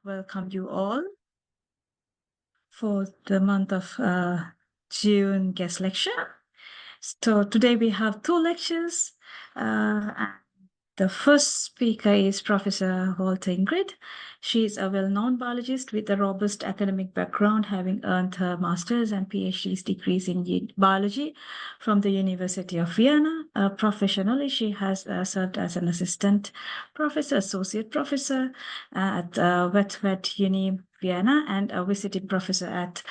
welcome you all for the month of June guest lecture. So today we have two lectures. The first speaker is Professor Walter Ingrid. She is a well-known biologist with a robust academic background, having earned her master's and PhD degrees in biology from the University of Vienna. Professionally, she has served as an assistant professor, associate professor at Vetmeduni Vienna, and a visiting professor at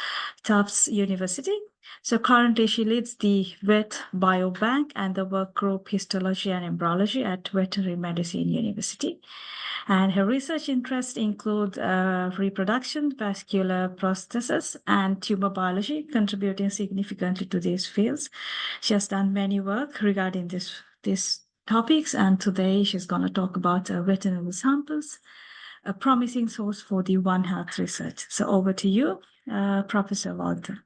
Tufts University. So currently she leads the Vet Biobank and the work group Histology and Embryology at Veterinary Medicine University. And her research interests include reproduction, vascular prosthesis, and tumor biology, contributing significantly to these fields. She has done many work regarding these topics, and today she's going to talk about veterinary samples, a promising source for the One Health research. So over to you, Professor Walter.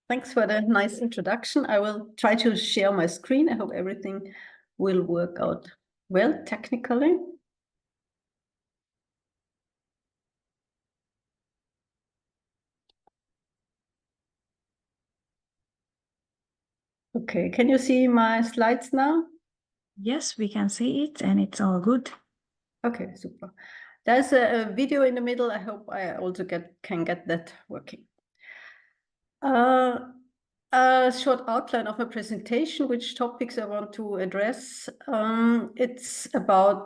Thanks for the nice introduction. I will try to share my screen. I hope everything will work out well technically. Okay, can you see my slides now? Yes, we can see it and it's all good. Okay, super. There's a video in the middle. I hope I also can get that working. A short outline of my presentation, which topics I want to address. It's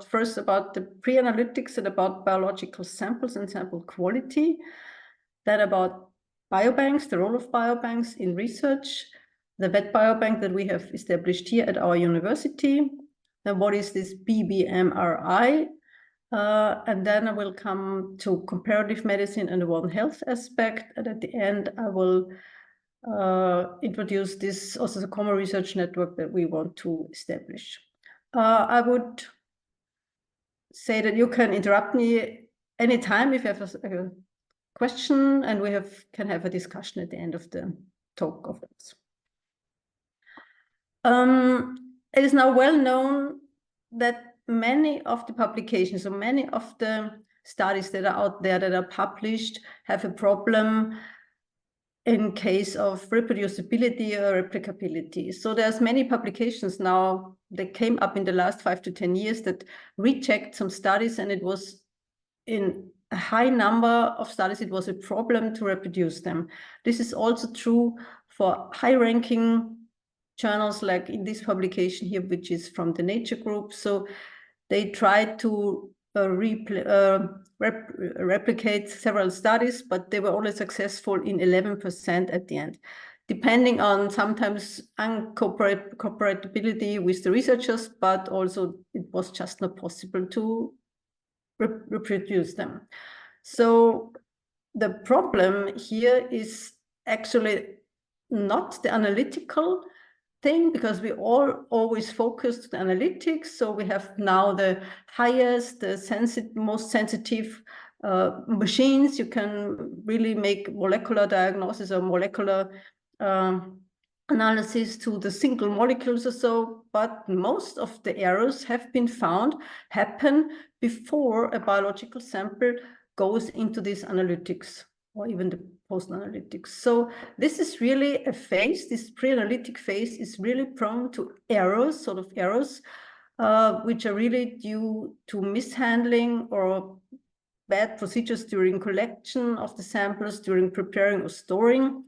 first about the pre-analytics and about biological samples and sample quality. Then about biobanks, the role of biobanks in research, the vet biobank that we have established here at our university. Then what is this BBMRI? And then I will come to comparative medicine and the One Health aspect. And at the end, I will introduce this Osteosarcoma research network that we want to establish. I would say that you can interrupt me anytime if you have a question, and we can have a discussion at the end of the talk of this. It is now well known that many of the publications or many of the studies that are out there that are published have a problem in case of reproducibility or replicability. So there's many publications now that came up in the last 5 to 10 years that reject some studies, and it was in a high number of studies, it was a problem to reproduce them. This is also true for high-ranking journals, like in this publication here, which is from the Nature group. So they tried to replicate several studies, but they were only successful in 11% at the end, depending on sometimes incompatibility with the researchers, but also it was just not possible to reproduce them. So the problem here is actually not the analytical thing, because we all always focused on analytics. So we have now the highest, most sensitive machines. You can really make molecular diagnosis or molecular analysis to the single molecules or so, but most of the errors have been found happen before a biological sample goes into this analytics, or even the post-analytics. So this is really a phase, this pre-analytic phase is really prone to errors, which are really due to mishandling or bad procedures during collection of the samples, during preparing or storing.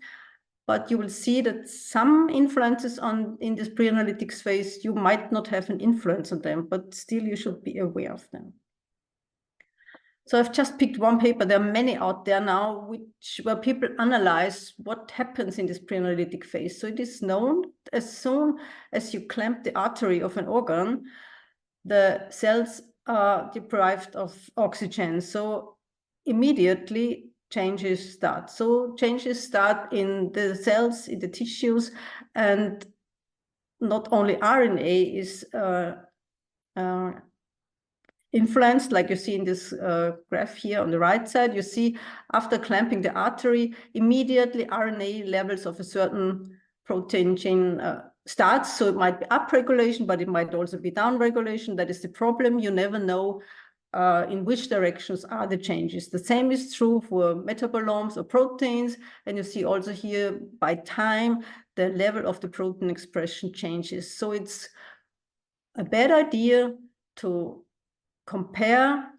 But you will see that some influences in this pre-analytics phase, you might not have an influence on them, but still you should be aware of them. So I've just picked one paper. There are many out there now where people analyze what happens in this pre-analytic phase. So it is known as soon as you clamp the artery of an organ, the cells are deprived of oxygen. So immediately changes start. So changes start in the cells, in the tissues, and not only RNA is influenced, like you see in this graph here on the right side. You see after clamping the artery, immediately RNA levels of a certain protein gene starts. So it might be upregulation, but it might also be downregulation. That is the problem. You never know in which directions are the changes. The same is true for metabolomes or proteins. And you see also here by time, the level of the protein expression changes. So it's a bad idea to compare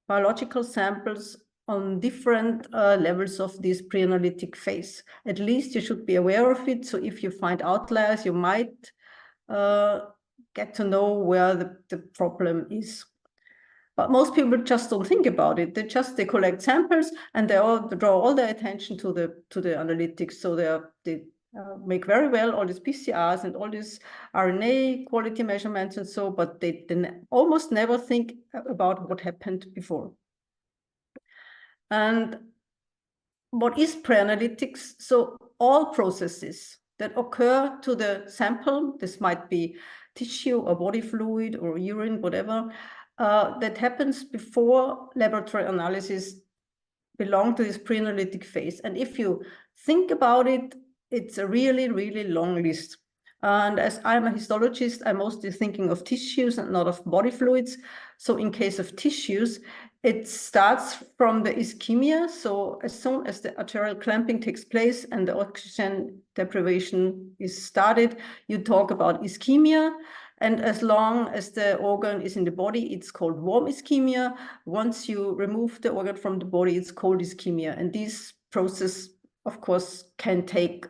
biological samples on different levels of this pre-analytic phase. At least you should be aware of it. So if you find outliers, you might get to know where the problem is. But most people just don't think about it. They collect samples and they draw all their attention to the analytics. So they make very well all these PCRs and all these RNA quality measurements and so, but they almost never think about what happened before. And what is pre-analytics? So all processes that occur to the sample, this might be tissue or body fluid or urine, whatever, that happens before laboratory analysis belong to this pre-analytic phase. And if you think about it, it's a really, really long list. And as I'm a histologist, I'm mostly thinking of tissues and not of body fluids. So in case of tissues, it starts from the ischemia. So as soon as the arterial clamping takes place and the oxygen deprivation is started, you talk about ischemia. And as long as the organ is in the body, it's called warm ischemia. Once you remove the organ from the body, it's cold ischemia. And this process, of course, can take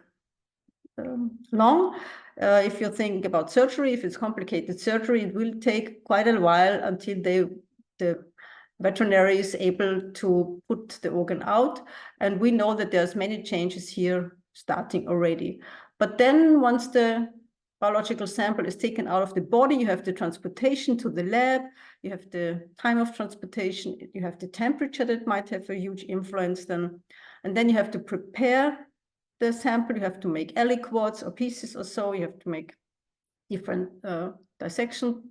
long. If you think about surgery, if it's complicated surgery, it will take quite a while until the veterinary is able to put the organ out. And we know that there's many changes here starting already. But then once the biological sample is taken out of the body, you have the transportation to the lab, you have the time of transportation, you have the temperature that might have a huge influence then. And then you have to prepare the sample, you have to make aliquots or pieces or so, you have to make different dissection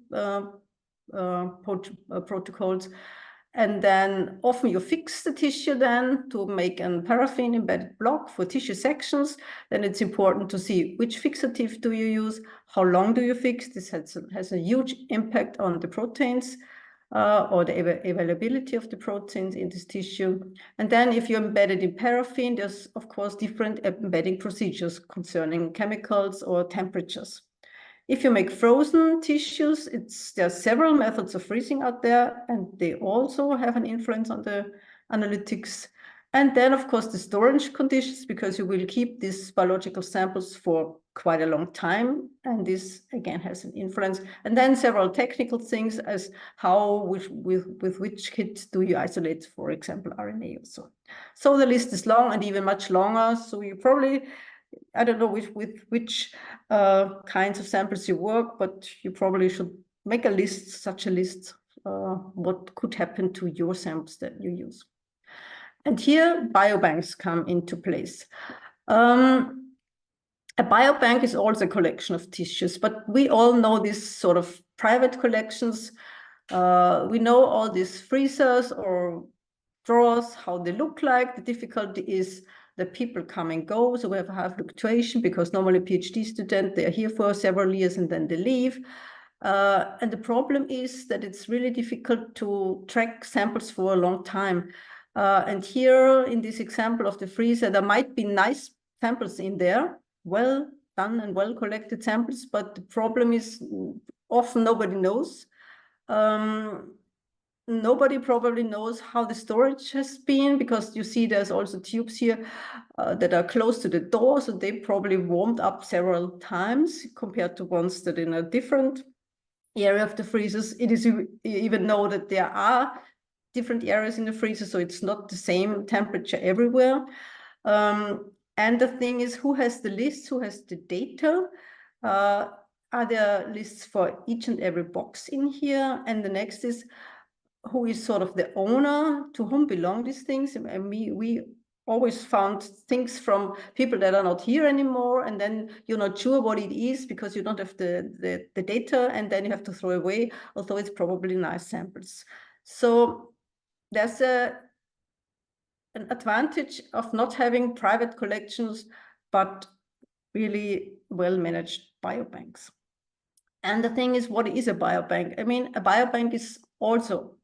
protocols. And then often you fix the tissue then to make a paraffin embedded block for tissue sections. Then it's important to see which fixative do you use, how long do you fix. This has a huge impact on the proteins or the availability of the proteins in this tissue. And then if you embed it in paraffin, there's of course different embedding procedures concerning chemicals or temperatures. If you make frozen tissues, there are several methods of freezing out there, and they also have an influence on the analytics. And then, of course, the storage conditions, because you will keep these biological samples for quite a long time. And this, again, has an influence. And then several technical things as how, with which kit do you isolate, for example, RNA or so. So the list is long and even much longer. So you probably, I don't know with which kinds of samples you work, but you probably should make a list, such a list, what could happen to your samples that you use. And here biobanks come into place. A biobank is also a collection of tissues, but we all know these sort of private collections. We know all these freezers or drawers, how they look like. The difficulty is that people come and go, so we have a high fluctuation because normally PhD students, they are here for several years and then they leave. And the problem is that it's really difficult to track samples for a long time. And here in this example of the freezer, there might be nice samples in there, well done and well collected samples, but the problem is often nobody knows. Nobody probably knows how the storage has been, because you see there's also tubes here that are close to the door, so they probably warmed up several times compared to ones that in a different area of the freezers. It is even know that there are different areas in the freezer, so it's not the same temperature everywhere. And the thing is, who has the list, who has the data? Are there lists for each and every box in here? And the next is, who is sort of the owner, to whom belong these things? And we always found things from people that are not here anymore, and then you're not sure what it is because you don't have the data, and then you have to throw away, although it's probably nice samples. So there's an advantage of not having private collections, but really well-managed biobanks. And the thing is, what is a biobank? I mean, a biobank is also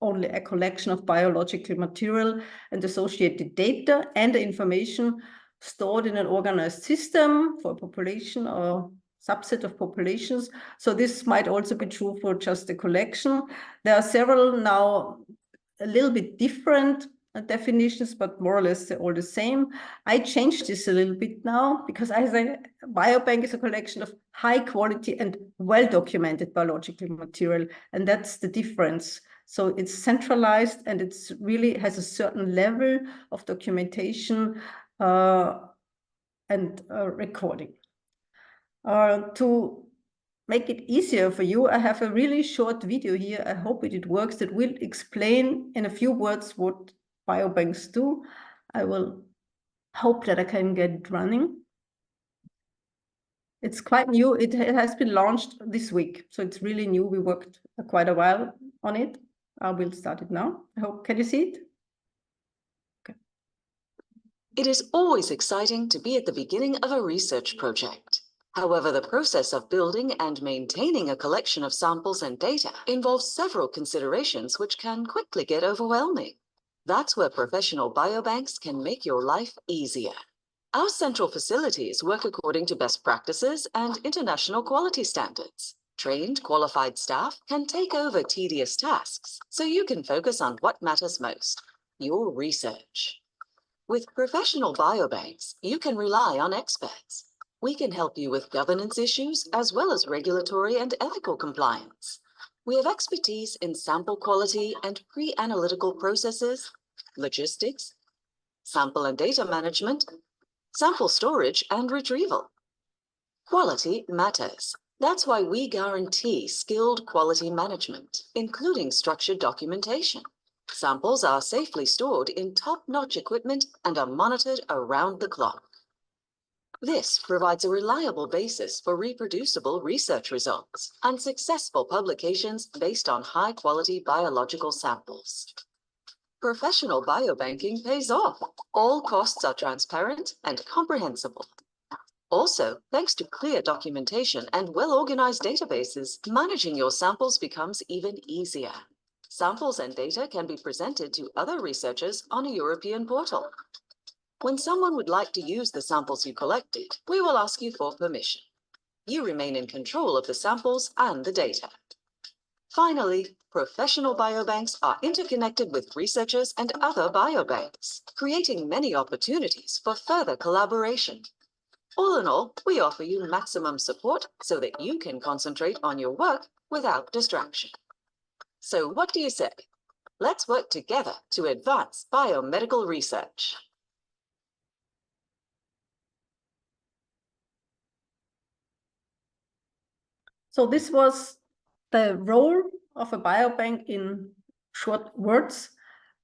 only a collection of biological material and associated data and the information stored in an organized system for a population or subset of populations. So this might also be true for just a collection. There are several now a little bit different definitions, but more or less they're all the same. I changed this a little bit now because I say biobank is a collection of high quality and well-documented biological material, and that's the difference. So it's centralized and it's really has a certain level of documentation and recording. To make it easier for you, I have a really short video here. I hope it works. That will explain in a few words what biobanks do. I will hope that I can get it running. It's quite new. It has been launched this week, so it's really new. We worked quite a while on it. I will start it now. I hope, can you see it? Okay. It is always exciting to be at the beginning of a research project. However, the process of building and maintaining a collection of samples and data involves several considerations which can quickly get overwhelming. That's where professional biobanks can make your life easier. Our central facilities work according to best practices and international quality standards. Trained, qualified staff can take over tedious tasks, so you can focus on what matters most, your research. With professional biobanks, you can rely on experts. We can help you with governance issues as well as regulatory and ethical compliance. We have expertise in sample quality and pre-analytical processes, logistics, sample and data management, sample storage and retrieval. Quality matters. That's why we guarantee skilled quality management, including structured documentation. Samples are safely stored in top-notch equipment and are monitored around the clock. This provides a reliable basis for reproducible research results and successful publications based on high-quality biological samples. Professional biobanking pays off. All costs are transparent and comprehensible. Also, thanks to clear documentation and well-organized databases, managing your samples becomes even easier. Samples and data can be presented to other researchers on a European portal. When someone would like to use the samples you collected, we will ask you for permission. You remain in control of the samples and the data. Finally, professional biobanks are interconnected with researchers and other biobanks, creating many opportunities for further collaboration. All in all, we offer you maximum support so that you can concentrate on your work without distraction. So what do you say? Let's work together to advance biomedical research. So this was the role of a biobank in short words.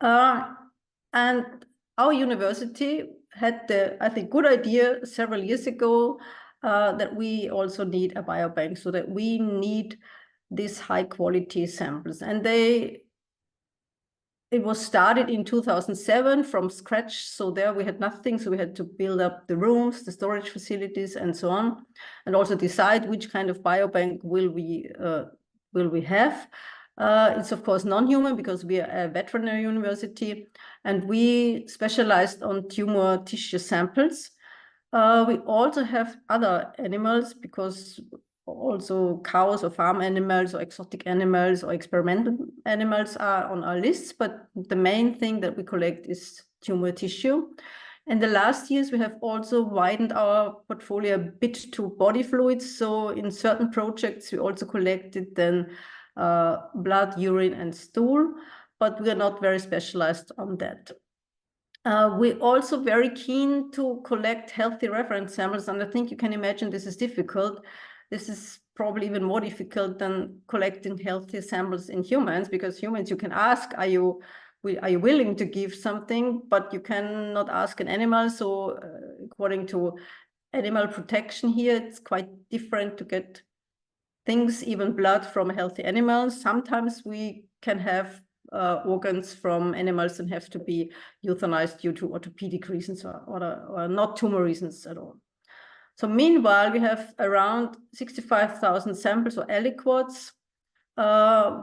And our university had the, I think, good idea several years ago that we also need a biobank, so that we need these high quality samples. And it was started in 2007 from scratch. So there we had nothing. So we had to build up the rooms, the storage facilities, and so on, and also decide which kind of biobank will we have. It's of course non-human because we are a veterinary university, and we specialized on tumor tissue samples. We also have other animals because also cows or farm animals or exotic animals or experimental animals are on our lists, but the main thing that we collect is tumor tissue. In the last years, we have also widened our portfolio a bit to body fluids. So in certain projects, we also collected then blood, urine, and stool, but we are not very specialized on that. We're also very keen to collect healthy reference samples, and I think you can imagine this is difficult. This is probably even more difficult than collecting healthy samples in humans, because humans you can ask, are you willing to give something, but you cannot ask an animal. So according to animal protection here, it's quite different to get things, even blood from healthy animals. Sometimes we can have organs from animals and have to be euthanized due to orthopedic reasons or not tumor reasons at all. So meanwhile, we have around 65,000 samples or aliquots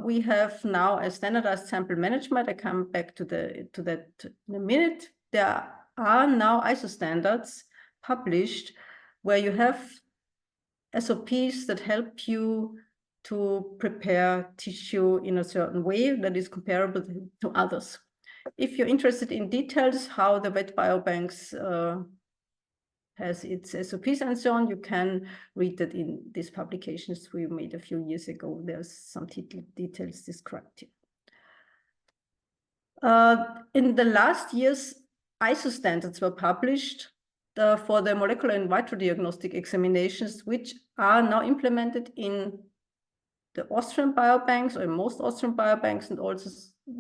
we have now a standardized sample management. I come back to that in a minute. There are now ISO standards published where you have SOPs that help you to prepare tissue in a certain way that is comparable to others. If you're interested in details, how the vet biobanks has its SOPs and so on, you can read that in these publications we made a few years ago. There's some details described here. In the last years, ISO standards were published for the molecular in vitro diagnostic examinations, which are now implemented in the Austrian biobanks, or in most Austrian biobanks, and also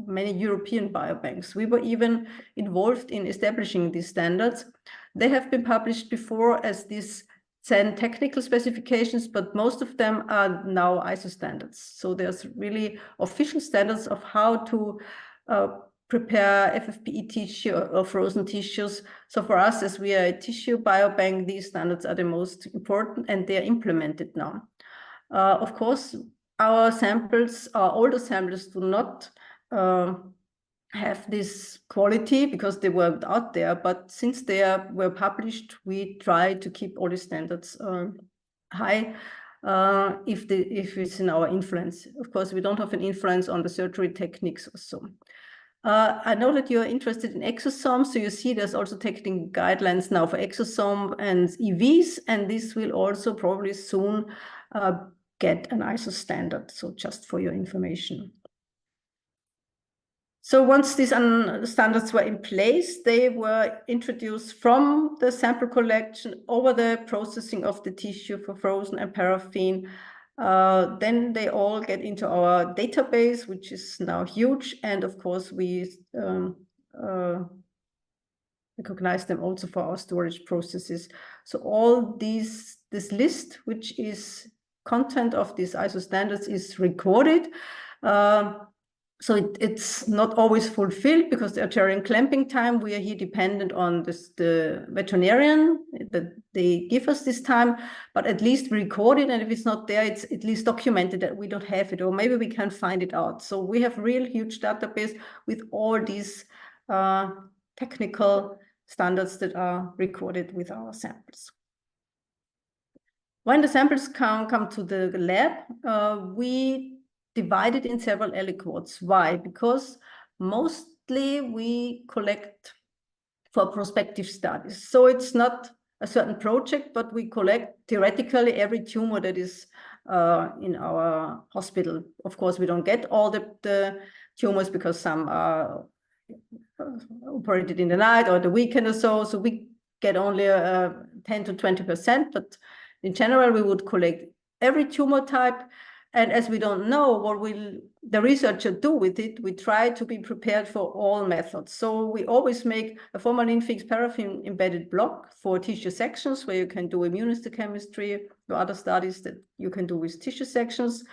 many European biobanks. We were even involved in establishing these standards. They have been published before as these 10 technical specifications, but most of them are now ISO standards. So there's really official standards of how to prepare FFPE tissue or frozen tissues. So for us, as we are a tissue biobank, these standards are the most important, and they are implemented now. Of course, our samples, our older samples, do not have this quality because they weren't out there. But since they were published, we try to keep all the standards high if it's in our influence. Of course, we don't have an influence on the surgery techniques or so. I know that you're interested in exosomes, so you see there's also technical guidelines now for exosome and EVs, and this will also probably soon get an ISO standard, so just for your information. So once these standards were in place, they were introduced from the sample collection over the processing of the tissue for frozen and paraffin. Then they all get into our database, which is now huge. And of course, we recognize them also for our storage processes. So all this list, which is content of these ISO standards, is recorded. So it's not always fulfilled because during clamping time, we are here dependent on the veterinarian that they give us this time, but at least record it. And if it's not there, it's at least documented that we don't have it, or maybe we can find it out. So we have real huge database with all these technical standards that are recorded with our samples. When the samples come to the lab, we divide it in several aliquots. Why? Because mostly we collect for prospective studies. So it's not a certain project, but we collect theoretically every tumor that is in our hospital. Of course, we don't get all the tumors because some are operated in the night or the weekend or so. So we get only 10 to 20%, but in general, we would collect every tumor type. And as we don't know what will the researcher do with it, we try to be prepared for all methods. So we always make a formalin-fixed paraffin embedded block for tissue sections where you can do immunohistochemistry or other studies that you can do with tissue sections.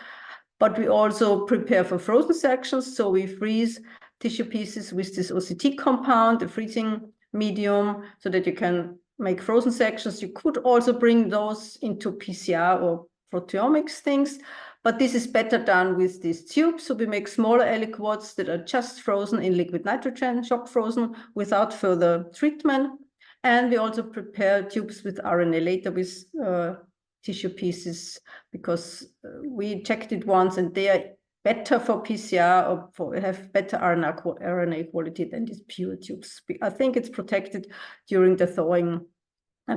But we also prepare for frozen sections. So we freeze tissue pieces with this OCT compound, the freezing medium, so that you can make frozen sections. You could also bring those into PCR or proteomics things. But this is better done with these tubes. So we make smaller aliquots that are just frozen in liquid nitrogen, shock frozen, without further treatment. And we also prepare tubes with RNA later with tissue pieces, because we checked it once and they are better for PCR or have better RNA quality than these pure tubes. I think it's protected during the thawing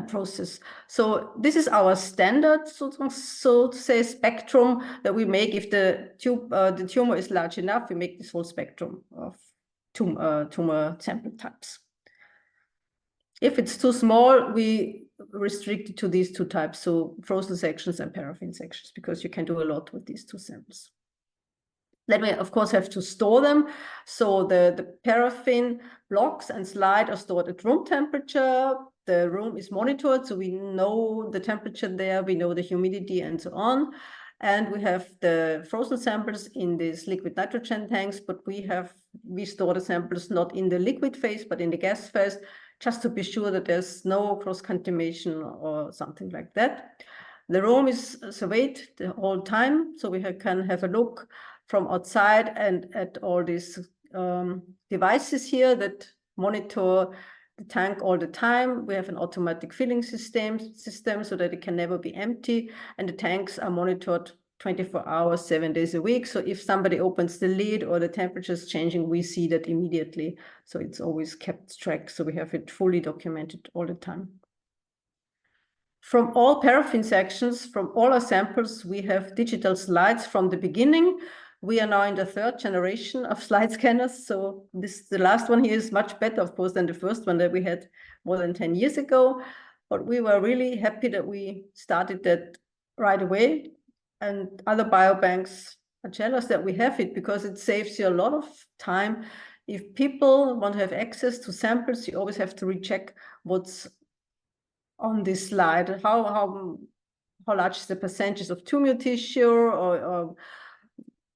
process. So this is our standard, so to say, spectrum that we make. If the tumor is large enough, we make this whole spectrum of tumor sample types. If it's too small, we restrict it to these two types, so frozen sections and paraffin sections, because you can do a lot with these two samples. Then we, of course, have to store them. So the paraffin blocks and slide are stored at room temperature. The room is monitored, so we know the temperature there, we know the humidity and so on. And we have the frozen samples in these liquid nitrogen tanks, but we store the samples not in the liquid phase, but in the gas phase, just to be sure that there's no cross-contamination or something like that. The room is surveyed the whole time, so we can have a look from outside and at all these devices here that monitor the tank all the time. We have an automatic filling system so that it can never be empty, and the tanks are monitored 24 hours, 7 days a week. So if somebody opens the lid or the temperature is changing, we see that immediately. So it's always kept track. So we have it fully documented all the time. From all paraffin sections, from all our samples, we have digital slides from the beginning. We are now in the 3rd generation of slide scanners. So the last one here is much better, of course, than the first one that we had more than 10 years ago. But we were really happy that we started that right away. And other biobanks are jealous that we have it, because it saves you a lot of time. If people want to have access to samples, you always have to recheck what's on this slide. How large is the percentage of tumor tissue, or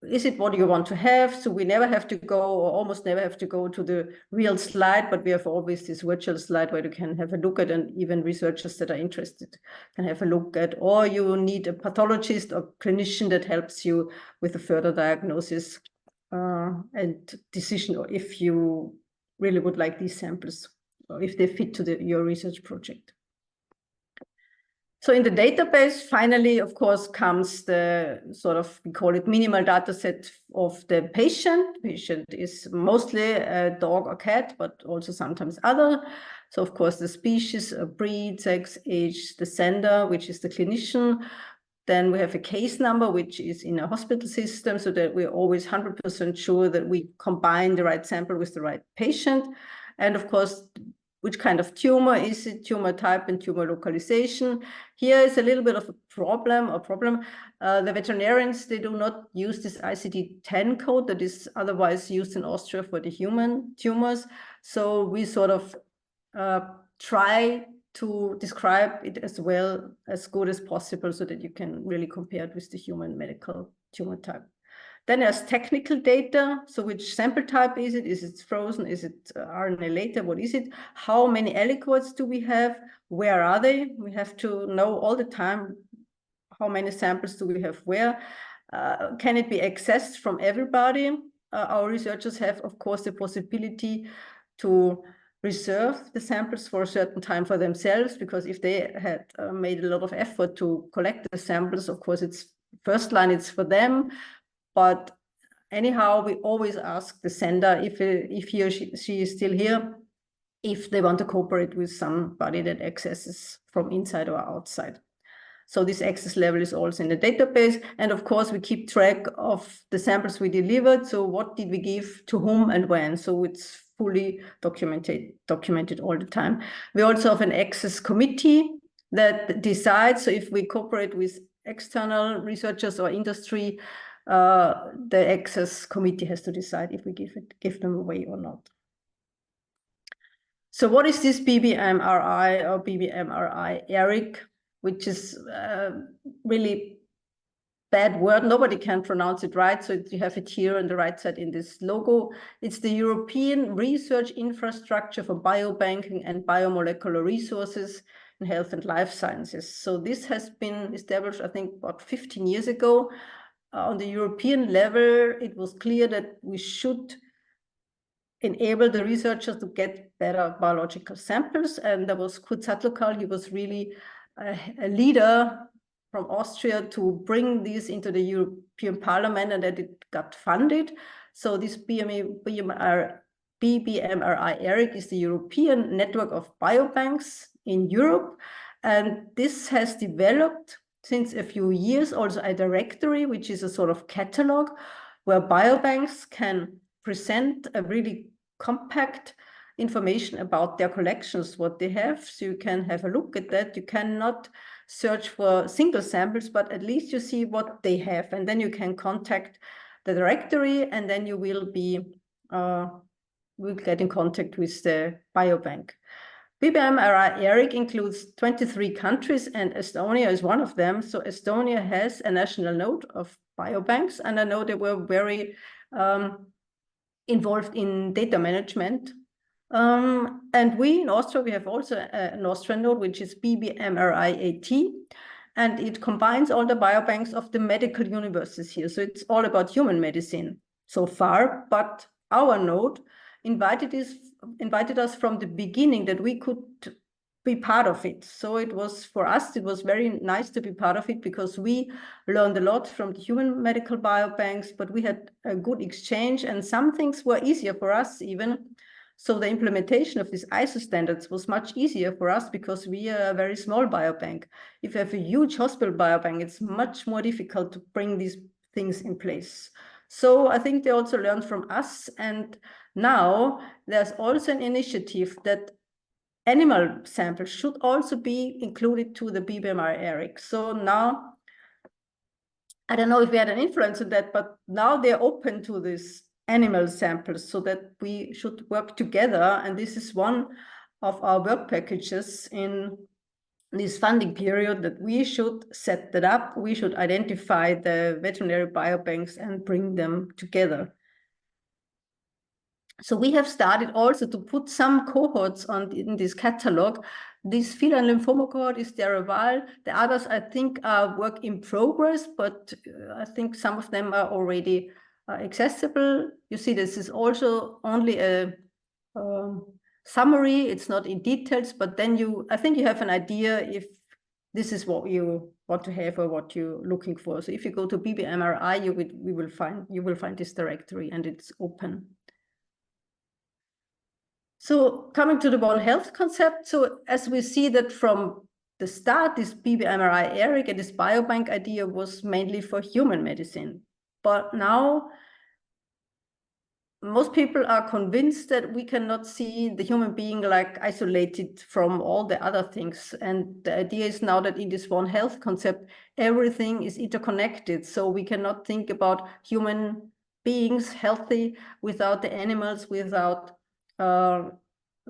is it what you want to have? So we never have to go, or almost never have to go to the real slide, but we have always this virtual slide where you can have a look at, and even researchers that are interested can have a look at, or you need a pathologist or clinician that helps you with a further diagnosis and decision, or if you really would like these samples, or if they fit to your research project. So in the database, finally, of course, comes the sort of, we call it minimal data set of the patient. Patient is mostly a dog or cat, but also sometimes other. So of course, the species, breed, sex, age, the sender, which is the clinician. Then we have a case number, which is in a hospital system, so that we're always 100% sure that we combine the right sample with the right patient. And of course, which kind of tumor is it, tumor type and tumor localization. Here is a little bit of a problem. The veterinarians, they do not use this ICD-10 code that is otherwise used in Austria for the human tumors. So we sort of try to describe it as well, as good as possible, so that you can really compare it with the human medical tumor type. Then there's technical data. So which sample type is it? Is it frozen? Is it RNA later? What is it? How many aliquots do we have? Where are they? We have to know all the time how many samples do we have where. Can it be accessed from everybody? Our researchers have, of course, the possibility to reserve the samples for a certain time for themselves, because if they had made a lot of effort to collect the samples, of course, it's first line, it's for them. But anyhow, we always ask the sender, if he or she is still here, if they want to cooperate with somebody that accesses from inside or outside. So this access level is also in the database. And of course, we keep track of the samples we delivered. So what did we give to whom and when? So it's fully documented all the time. We also have an access committee that decides. So if we cooperate with external researchers or industry, the access committee has to decide if we give them away or not. So what is this BBMRI or BBMRI-ERIC, which is really bad word. Nobody can pronounce it right. So you have it here on the right side in this logo. It's the European Research Infrastructure for Biobanking and Biomolecular Resources in Health and Life Sciences. So this has been established, I think, about 15 years ago. On the European level, it was clear that we should enable the researchers to get better biological samples. And there was Kurt Sattlokal, he was really a leader from Austria to bring this into the European Parliament, and that it got funded. So this BBMRI-ERIC is the European Network of Biobanks in Europe. And this has developed since a few years also a directory, which is a sort of catalog where biobanks can present a really compact information about their collections, what they have. So you can have a look at that. You cannot search for single samples, but at least you see what they have. And then you can contact the directory, and then you will get in contact with the biobank. BBMRI-ERIC includes 23 countries, and Estonia is one of them. So Estonia has a national node of biobanks, and I know they were very involved in data management. And we in Austria, we have also an Austrian node, which is BBMRI-AT. and it combines all the biobanks of the medical universes here. So it's all about human medicine so far, but our node invited us from the beginning that we could be part of it. So it was, for us, it was very nice to be part of it, because we learned a lot from the human medical biobanks, but we had a good exchange, and some things were easier for us even. So the implementation of these ISO standards was much easier for us, because we are a very small biobank. If you have a huge hospital biobank, it's much more difficult to bring these things in place. So I think they also learned from us. And now there's also an initiative that animal samples should also be included to the BBMR-ERIC. So now, I don't know if we had an influence on that, but now they're open to this animal samples, so that we should work together. And this is one of our work packages in this funding period, that we should set that up. We should identify the veterinary biobanks and bring them together. So we have started also to put some cohorts in this catalog. This feline lymphoma cohort is there a while. The others, I think, are work in progress, but I think some of them are already accessible. You see, this is also only a summary. It's not in details, but then I think you have an idea if this is what you want to have or what you're looking for. So if you go to BBMRI, you will find this directory, and it's open. So coming to the One Health concept, so as we see that from the start, this BBMRI-ERIC and this biobank idea was mainly for human medicine. But now most people are convinced that we cannot see the human being like isolated from all the other things. And the idea is now that in this One Health concept, everything is interconnected. So we cannot think about human beings healthy without the animals, without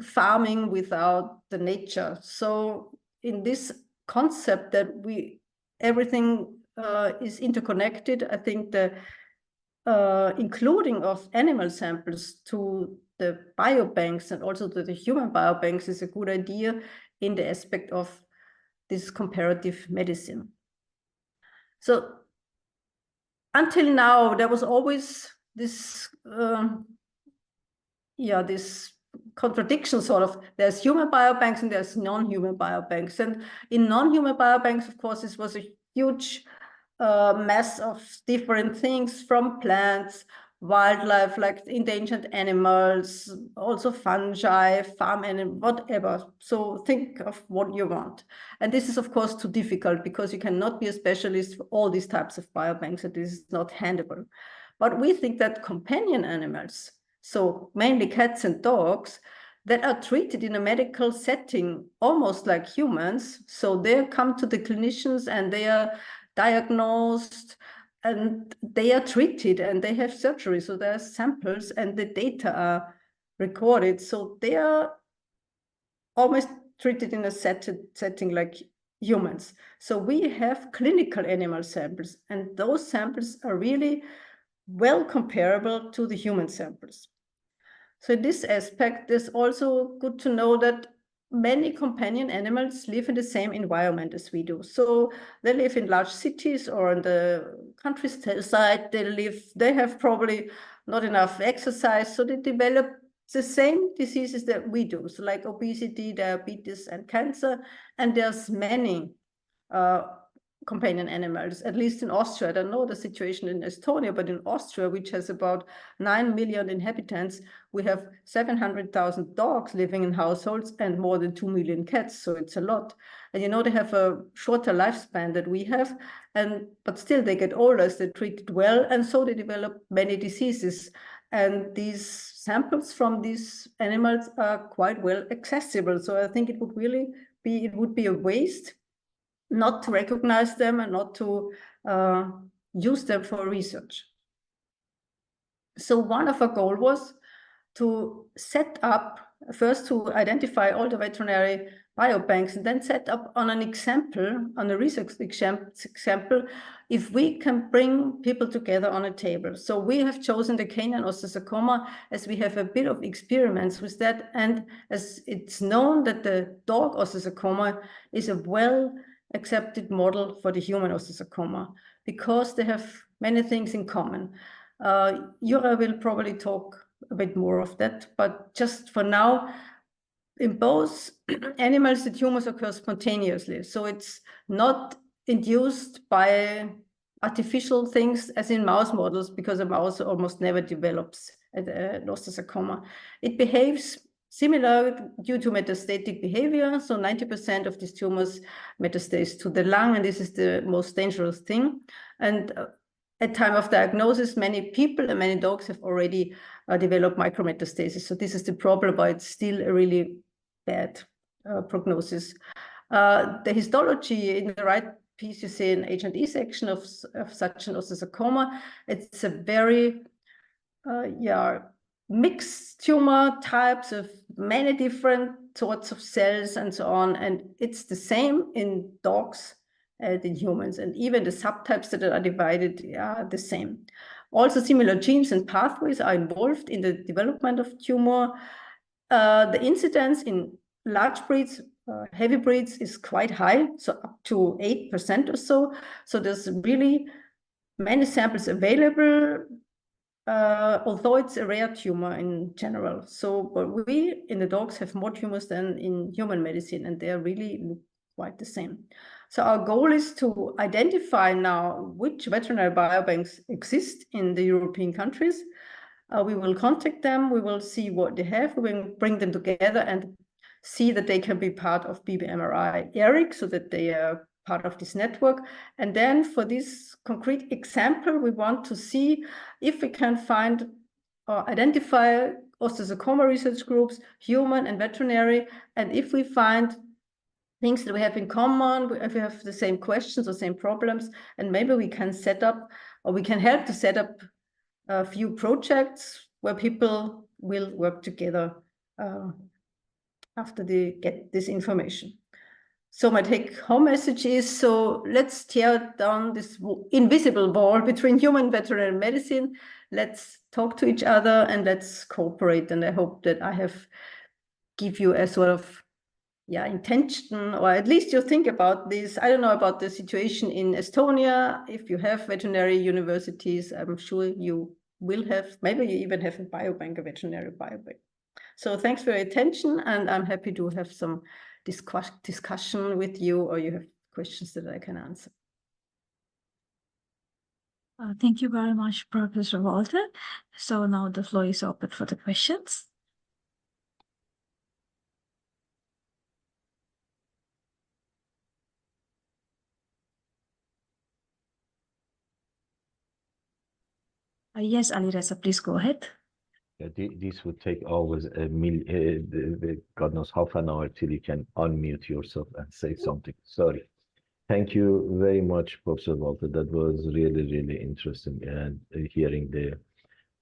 farming, without the nature. So in this concept that everything is interconnected, I think the including of animal samples to the biobanks and also to the human biobanks is a good idea in the aspect of this comparative medicine. So until now, there was always this this contradiction, sort of. There's human biobanks and there's non-human biobanks. And in non-human biobanks, of course, this was a huge mass of different things, from plants, wildlife, like endangered animals, also fungi, farm animals, whatever. So think of what you want. And this is, of course, too difficult, because you cannot be a specialist for all these types of biobanks, and this is not handleable. But we think that companion animals, so mainly cats and dogs, that are treated in a medical setting, almost like humans. So they come to the clinicians and they are diagnosed and they are treated and they have surgery. So there are samples and the data are recorded. So they are almost treated in a setting like humans. So we have clinical animal samples, and those samples are really well comparable to the human samples. So in this aspect, it's also good to know that many companion animals live in the same environment as we do. So they live in large cities or in the countryside. They have probably not enough exercise, so they develop the same diseases that we do, so like obesity, diabetes, and cancer. And there's many companion animals, at least in Austria. I don't know the situation in Estonia, but in Austria, which has about 9 million inhabitants, we have 700,000 dogs living in households and more than 2 million cats. So it's a lot. And you know, they have a shorter lifespan that we have, but still they get older as they're treated well, and so they develop many diseases. And these samples from these animals are quite well accessible. So I think it would be a waste not to recognize them and not to use them for research. So one of our goals was to set up, first to identify all the veterinary biobanks, and then set up on an example, on a research example, if we can bring people together on a table. So we have chosen the canine osteosarcoma as we have a bit of experiments with that, and as it's known that the dog osteosarcoma is a well accepted model for the human osteosarcoma because they have many things in common. Jura will probably talk a bit more of that, but just for now, in both animals, the tumors occur spontaneously. So it's not induced by artificial things as in mouse models, because a mouse almost never develops an osteosarcoma. It behaves similar due to metastatic behavior. So 90% of these tumors metastase to the lung, and this is the most dangerous thing. And at time of diagnosis, many people and many dogs have already developed micrometastasis. So this is the problem, but it's still a really bad prognosis. The histology in the right piece, you see an H&E section of such an osteosarcoma. It's a very mixed tumor types of many different sorts of cells and so on. And it's the same in dogs as in humans. And even the subtypes that are divided are the same. Also, similar genes and pathways are involved in the development of tumor. The incidence in large breeds, heavy breeds, is quite high, so up to 8% or so. So there's really many samples available, although it's a rare tumor in general. So, but we in the dogs have more tumors than in human medicine, and they are really quite the same. So our goal is to identify now which veterinary biobanks exist in the European countries. We will contact them, we will see what they have, we will bring them together and see that they can be part of BBMRI ERIC, so that they are part of this network. And then for this concrete example, we want to see if we can find or identify osteosarcoma research groups, human and veterinary, and if we find things that we have in common, if we have the same questions or same problems, and maybe we can set up, or we can help to set up a few projects where people will work together after they get this information. So my take-home message is, so let's tear down this invisible wall between human and veterinary medicine. Let's talk to each other and let's cooperate. And I hope that I have give you a sort of intention, or at least you think about this. I don't know about the situation in Estonia. If you have veterinary universities, I'm sure you will have, maybe you even have a biobank, a veterinary biobank. So thanks for your attention, and I'm happy to have some discussion with you, or you have questions that I can answer. Thank you very much, Professor Walter. So now the floor is open for the questions. Yes, Alireza, please go ahead. Yeah, this would take always God knows half an hour till you can unmute yourself and say something. Sorry. Thank you very much, Professor Walter. That was really, really interesting, and hearing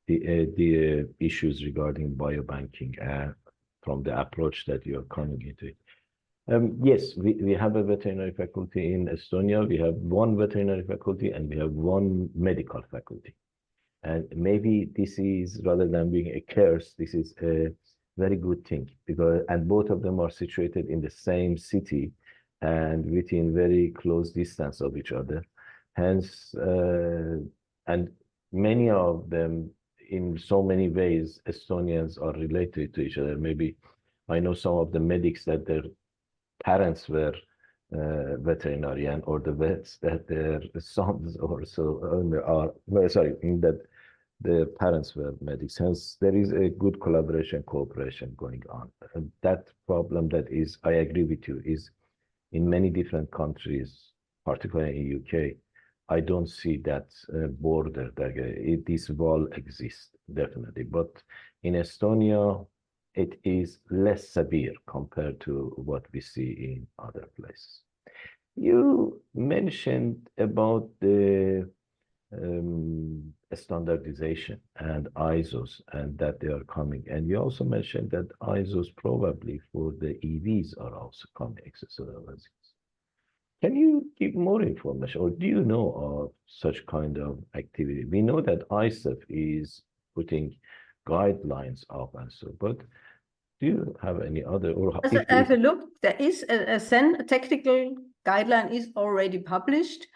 the issues regarding biobanking from the approach that you are coming into it. Yes, we have a veterinary faculty in Estonia. We have one veterinary faculty and we have one medical faculty. And maybe this is, rather than being a curse, this is a very good thing, because, and both of them are situated in the same city and within very close distance of each other. Hence, and many of them, in so many ways, Estonians are related to each other. Maybe I know some of the medics that their parents were veterinarian, or the vets that their sons or so are, well, sorry, that their parents were medics. Hence, there is a good collaboration, cooperation going on. And that problem that is, I agree with you, is in many different countries, particularly in UK, I don't see that border, that this wall exists, definitely. But in Estonia, it is less severe compared to what we see in other places. You mentioned about the standardization and ISOs, and that they are coming. And you also mentioned that ISOs probably for the EVs are also coming, accessories. Can you give more information, or do you know of such kind of activity? We know that ISEF is putting guidelines up and so, but Do you have any other, or As I have a look, there is a technical guideline is already published,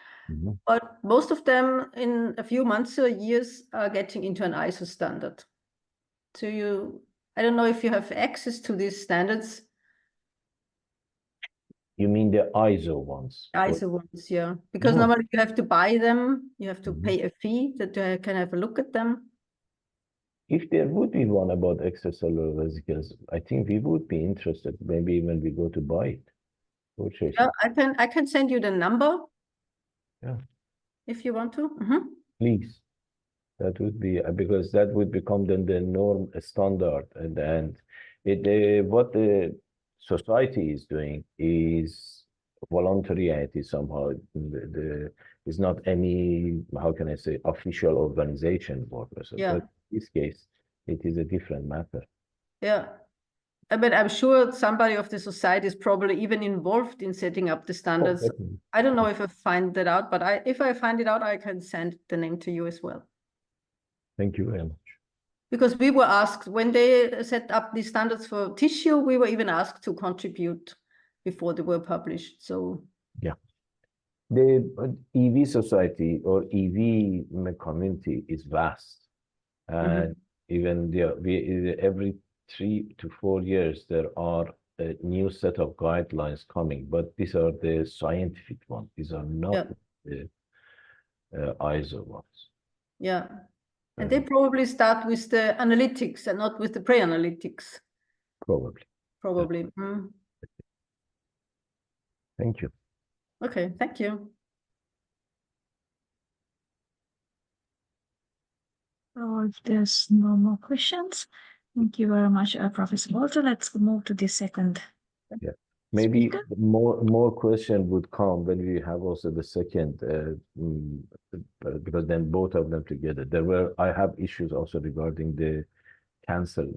but most of them in a few months or years are getting into an ISO standard. So I don't know if you have access to these standards. You mean the ISO ones? ISO ones, yeah. Because normally you have to buy them, you have to pay a fee that you can have a look at them. If there would be one about extracellular vesicles, I think we would be interested, maybe when we go to buy it. Yeah, I can send you the number. Yeah. If you want to. Please. That would be, because that would become then the norm standard. And what the society is doing is voluntary, and it is somehow is not any, how can I say, official organization work. So Yeah. But in this case, it is a different matter. Yeah. But I'm sure somebody of the society is probably even involved in setting up the standards. I don't know if I find that out, but if I find it out, I can send the name to you as well. Thank you very much. Because we were asked, when they set up the standards for tissue, we were even asked to contribute before they were published. So yeah. The EV society or EV community is vast. And even every 3 to 4 years, there are a new set of guidelines coming, but these are the scientific ones. These are not the ISO ones. Yeah. And they probably start with the analytics and not with the pre-analytics. Probably. Probably. Thank you. Okay, thank you. So if there's no more questions, thank you very much, Professor Walter. Let's move to the second. Yeah. Maybe speaker. more question would come when we have also the second, because then both of them together. I have issues also regarding the cancer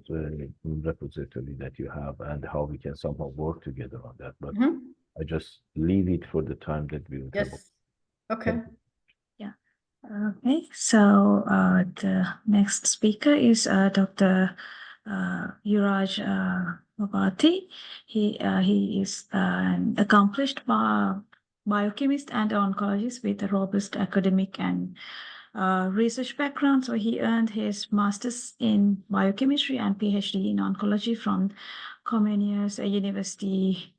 repository that you have and how we can somehow work together on that. But I just leave it for the time that we will have. Okay. Yeah. Okay. So the next speaker is Dr. Juraj Hlavaty. He is an accomplished biochemist and oncologist with a robust academic and research background. So he earned his master's in biochemistry and PhD in oncology from Comenius University,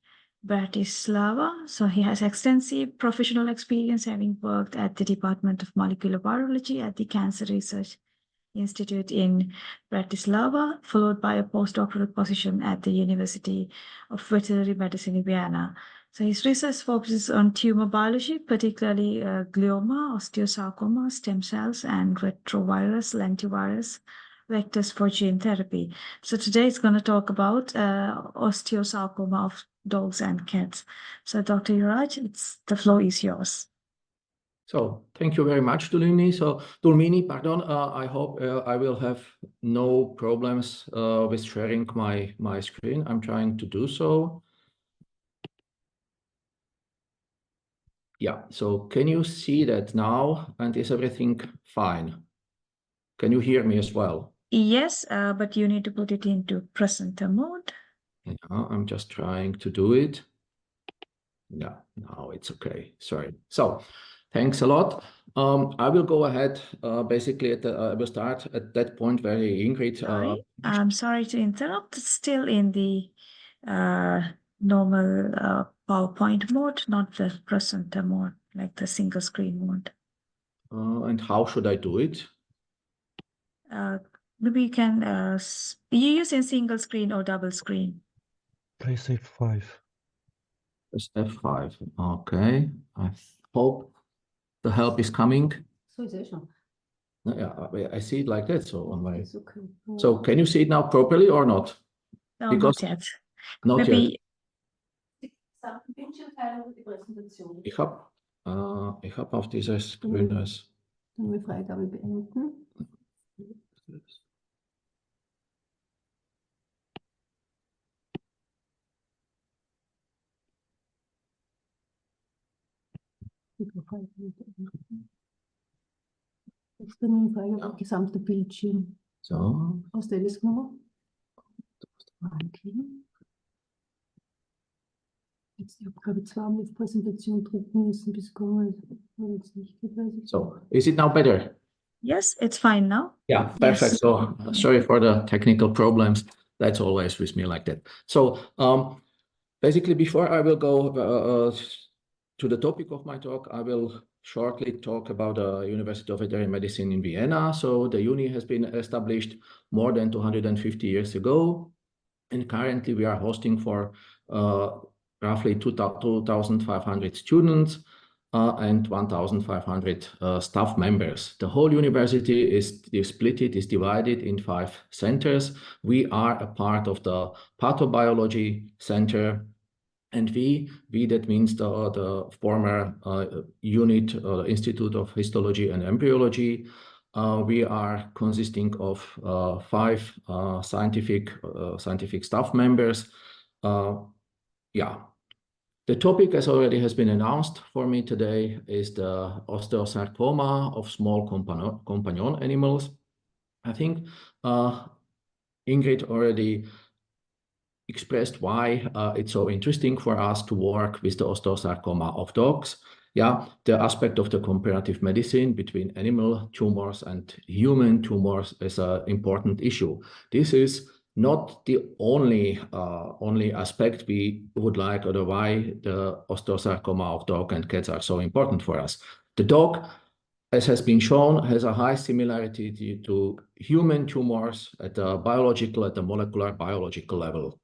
Bratislava. So he has extensive professional experience, having worked at the Department of Molecular Biology at the Cancer Research Institute in Bratislava, followed by a postdoctoral position at the University of Veterinary Medicine in Vienna. So his research focuses on tumor biology, particularly glioma, osteosarcoma, stem cells, and retrovirus, lentivirus vectors for gene therapy. So today it's going to talk about osteosarcoma of dogs and cats. So Dr. Juraj, the floor is yours. So thank you very much, Dulmini, pardon. I hope I will have no problems with sharing my screen. I'm trying to do so. Yeah, so can you see that now? And is everything fine? Can you hear me as well? Yes, but you need to put it into presenter mode. Yeah, I'm just trying to do it. Yeah, now it's okay. Sorry. So thanks a lot. I will go ahead. Basically, I will start at that point where Ingrid. Sorry, I'm sorry to interrupt. It's still in the normal PowerPoint mode, not the presenter mode, like the single screen mode. And how should I do it? Maybe you can you use in single screen or double screen. Press F5. Press F5. Okay. I hope the help is coming. Yeah, I see it like that. So on my. So can you see it now properly or not? No, Because not yet. Not Maybe. yet. Ich hab auf dieses grünes. Dann wir Freigabe beenden. Jetzt können wir Freigabe gesamte Bildschirm. So. Aus der Listnummer. Okay. Jetzt die Aufgabe 2 auf Präsentation drucken müssen, bis kommen, weil es nicht geht, weiß ich. So, is it now better? Yes, it's fine now. Yeah, perfect. Yes. So sorry for the technical problems. That's always with me like that. So basically, before I will go to the topic of my talk, I will shortly talk about the University of Veterinary Medicine in Vienna. So the uni has been established more than 250 years ago. And currently we are hosting for roughly 2,500 students and 1,500 staff members. The whole university is divided in 5 centers. We are a part of the pathobiology center. And we that means the former unit, Institute of Histology and Embryology. We are consisting of 5 scientific staff members. Yeah, the topic, as already has been announced for me today, is the osteosarcoma of small companion animals. I think Ingrid already expressed why it's so interesting for us to work with the osteosarcoma of dogs. Yeah, the aspect of the comparative medicine between animal tumors and human tumors is an important issue. This is not the only aspect we would like, or why the osteosarcoma of dog and cats are so important for us. The dog, as has been shown, has a high similarity to human tumors at the biological, at the molecular biological level.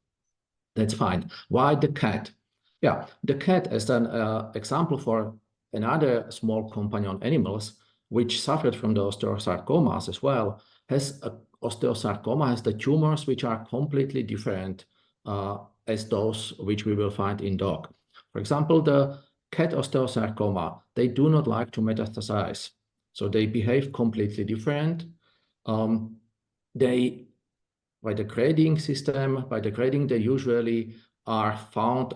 That's fine. Why the cat? Yeah, the cat, as an example for another small companion animals, which suffered from the osteosarcomas as well, has osteosarcoma, has the tumors which are completely different as those which we will find in dog. For example, the cat osteosarcoma, they do not like to metastasize. So they behave completely different. By the grading system, they usually are found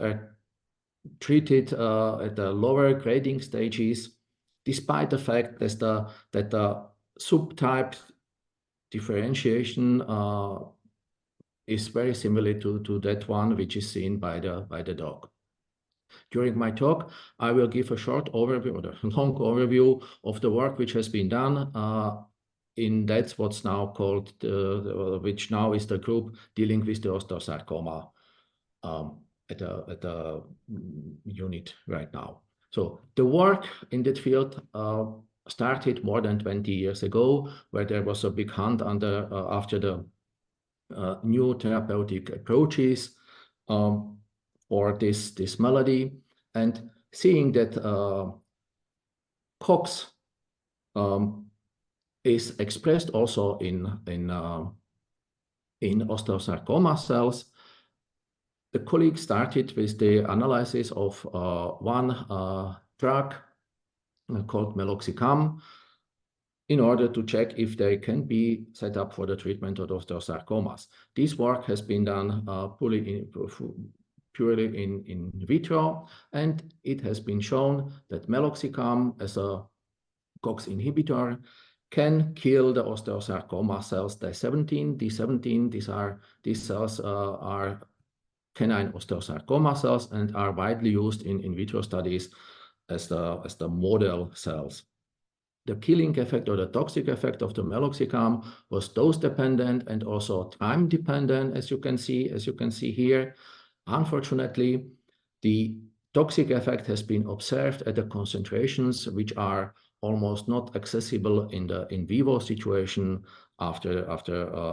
treated at the lower grading stages, despite the fact that the subtype differentiation is very similar to that one which is seen by the dog. During my talk, I will give a short overview, or a long overview of the work which has been done that's what's now called, which now is the group dealing with the osteosarcoma at the unit right now. So the work in that field started more than 20 years ago, where there was a big hunt after the new therapeutic approaches for this malady, and seeing that COX is expressed also in osteosarcoma cells. The colleagues started with the analysis of one drug called meloxicam in order to check if they can be set up for the treatment of osteosarcomas. This work has been done purely in vitro, and it has been shown that meloxicam as a COX inhibitor can kill the osteosarcoma cells D17, D17. These cells are canine osteosarcoma cells and are widely used in vitro studies as the model cells. The killing effect or the toxic effect of the meloxicam was dose dependent and also time dependent, as you can see here. Unfortunately, the toxic effect has been observed at the concentrations which are almost not accessible in the in vivo situation after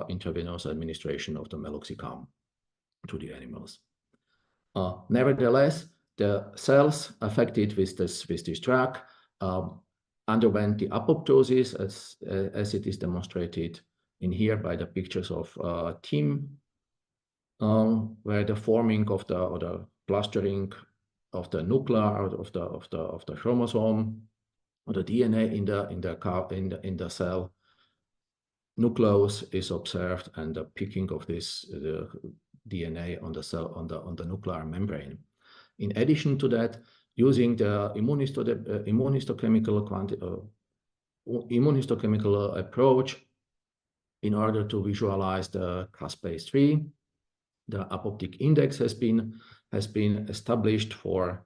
intravenous administration of the meloxicam to the animals. Nevertheless, the cells affected with this drug underwent the apoptosis, as it is demonstrated in here by the pictures of team, where the forming of the clustering of the nuclear of the chromosome or the DNA in the cell nucleus is observed, and the picking of this DNA on the cell on the nuclear membrane. In addition to that, using the immunohistochemical approach in order to visualize the caspase 3, The apoptic index has been established for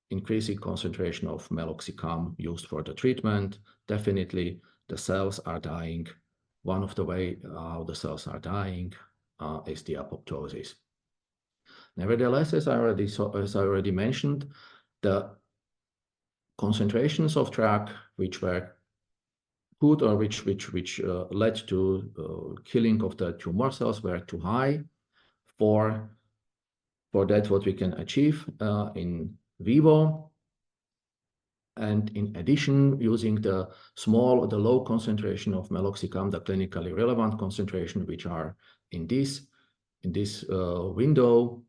increasing concentration of meloxicam used for the treatment. Definitely, the cells are dying. One of the way how the cells are dying is the apoptosis. Nevertheless, as I already mentioned, the concentrations of drug which were good or which led to killing of the tumor cells were too high for that what we can achieve in vivo. And in addition, using the low concentration of meloxicam, the clinically relevant concentration, which are in this window,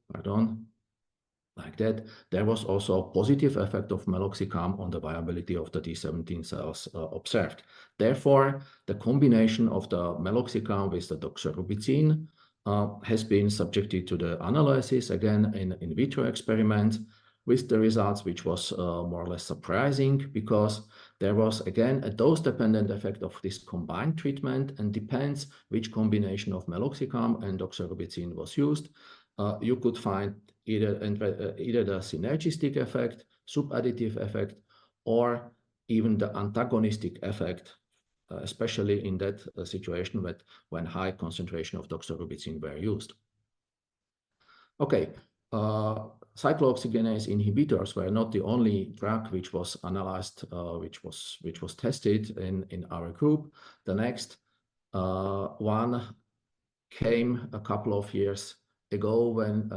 like that, there was also a positive effect of meloxicam on the viability of the D17 cells observed. Therefore, the combination of the meloxicam with the doxorubicin has been subjected to the analysis, again, in vitro experiments, with the results which was more or less surprising, because there was, again, a dose-dependent effect of this combined treatment, and depends which combination of meloxicam and doxorubicin was used. You could find either the synergistic effect, subadditive effect, or even the antagonistic effect, especially in that situation when high concentration of doxorubicin were used. Okay, cyclooxygenase inhibitors were not the only drug which was analyzed, which was tested in our group. The next one came a couple of years ago when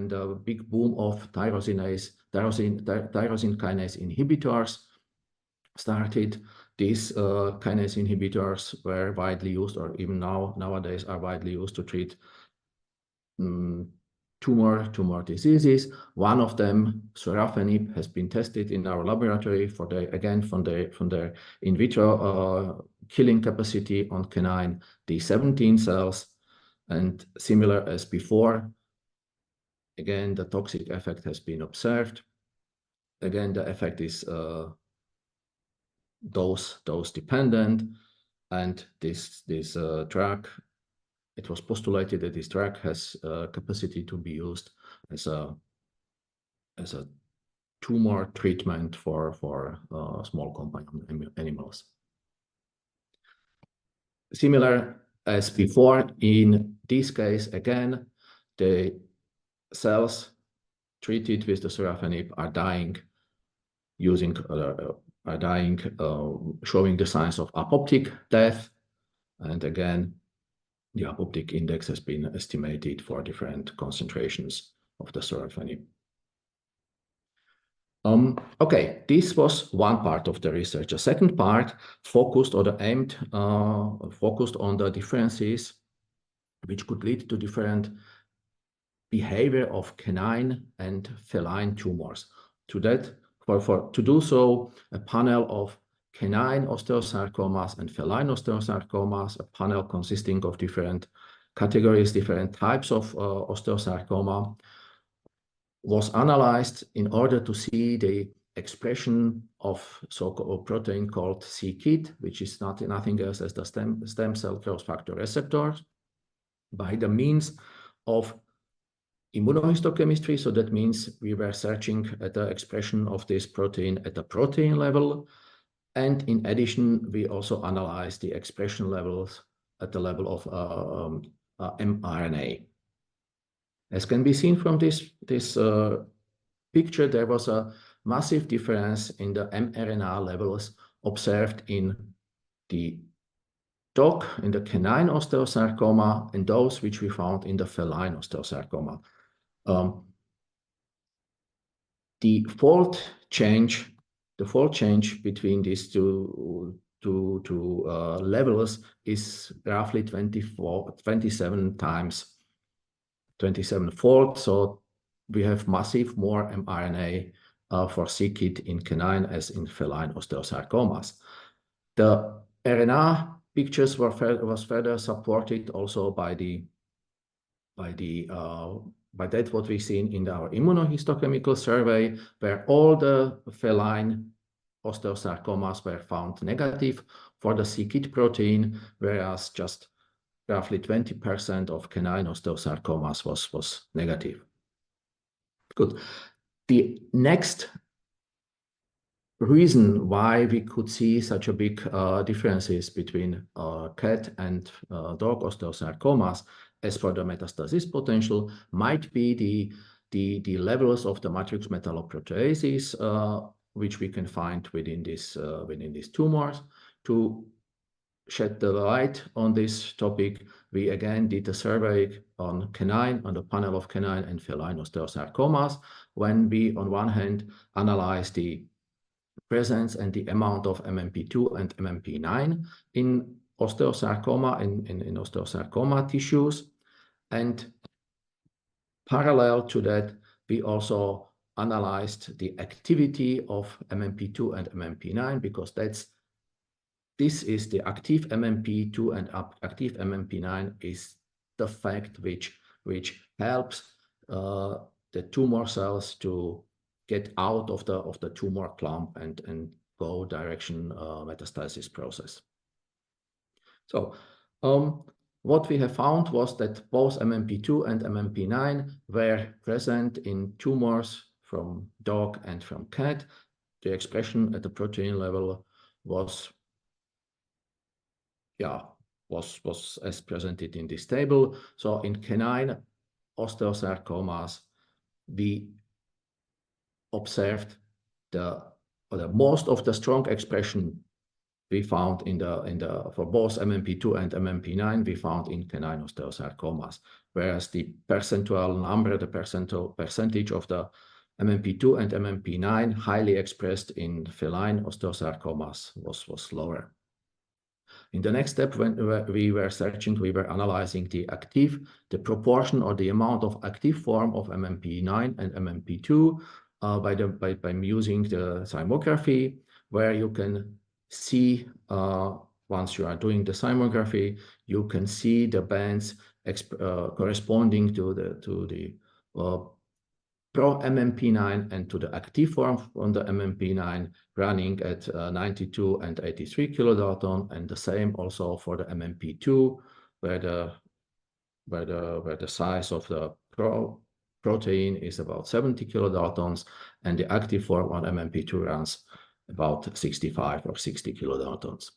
the big boom of tyrosine kinase inhibitors started. These kinase inhibitors were widely used, or even nowadays are widely used to treat tumor diseases. One of them, sorafenib, has been tested in our laboratory from their in vitro killing capacity on canine D17 cells. And similar as before, again, the toxic effect has been observed. Again, the effect is dose dependent, and this drug, it was postulated that this drug has capacity to be used as a tumor treatment for small companion animals. Similar as before, in this case, again, the cells treated with the sorafenib are dying, showing the signs of apoptic death. And again, the apoptic index has been estimated for different concentrations of the sorafenib. Okay, this was one part of the research. The second part focused on the differences which could lead to different behavior of canine and feline tumors. To do so, a panel of canine osteosarcomas and feline osteosarcomas, a panel consisting of different categories, different types of osteosarcoma, was analyzed in order to see the expression of so-called protein called c-KIT, which is nothing else as the stem cell growth factor receptors, by the means of immunohistochemistry. So that means we were searching at the expression of this protein at the protein level. And in addition, we also analyzed the expression levels at the level of mRNA. As can be seen from this picture, there was a massive difference in the mRNA levels observed in the dog, in the canine osteosarcoma, and those which we found in the feline osteosarcoma. The fold change between these two levels is roughly 27-fold. So we have massive more mRNA for c-KIT in canine as in feline osteosarcomas. The RNA pictures was further supported also by that what we've seen in our immunohistochemical survey, where all the feline osteosarcomas were found negative for the c-KIT protein, whereas just roughly 20% of canine osteosarcomas was negative. Good. The next reason why we could see such a big differences between cat and dog osteosarcomas as for the metastasis potential might be the levels of the matrix metalloproteases which we can find within these tumors. To shed the light on this topic, we again did a survey on the panel of canine and feline osteosarcomas, when we on one hand analyzed the presence and the amount of MMP2 and MMP9 in osteosarcoma, in osteosarcoma tissues. And parallel to that, we also analyzed the activity of MMP2 and MMP9, because this is the active MMP2 and active MMP9 is the fact which helps the tumor cells to get out of the tumor clump and go direction metastasis process. So what we have found was that both MMP2 and MMP9 were present in tumors from dog and from cat. The expression at the protein level was as presented in this table. So in canine osteosarcomas, we observed the most of the strong expression we found for both MMP2 and MMP9 we found in canine osteosarcomas, whereas the percentual number, the percentage of the MMP2 and MMP9 highly expressed in feline osteosarcomas was lower. In the next step, when we were analyzing the proportion or the amount of active form of MMP9 and MMP2 by using the thymography, where you can see, once you are doing the thymography, you can see the bands corresponding to the pro-MMP9 and to the active form on the MMP9 running at 92 and 83 kilodalton, and the same also for the MMP2, where the size of the protein is about 70 kilodaltons, and the active form on MMP2 runs about 65 or 60 kilodaltons.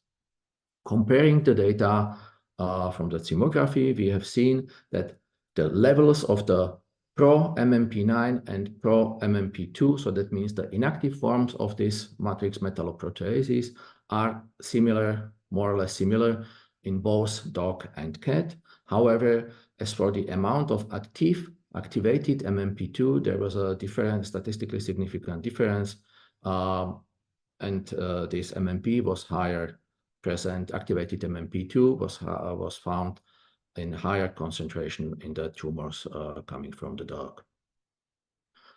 Comparing the data from the thymography, we have seen that the levels of the pro-MMP9 and pro-MMP2, so that means the inactive forms of this matrix metalloproteases, are similar, more or less similar, in both dog and cat. However, as for the amount of activated MMP2, there was a difference, statistically significant difference, and this MMP was higher present. Activated MMP2 was found in higher concentration in the tumors coming from the dog.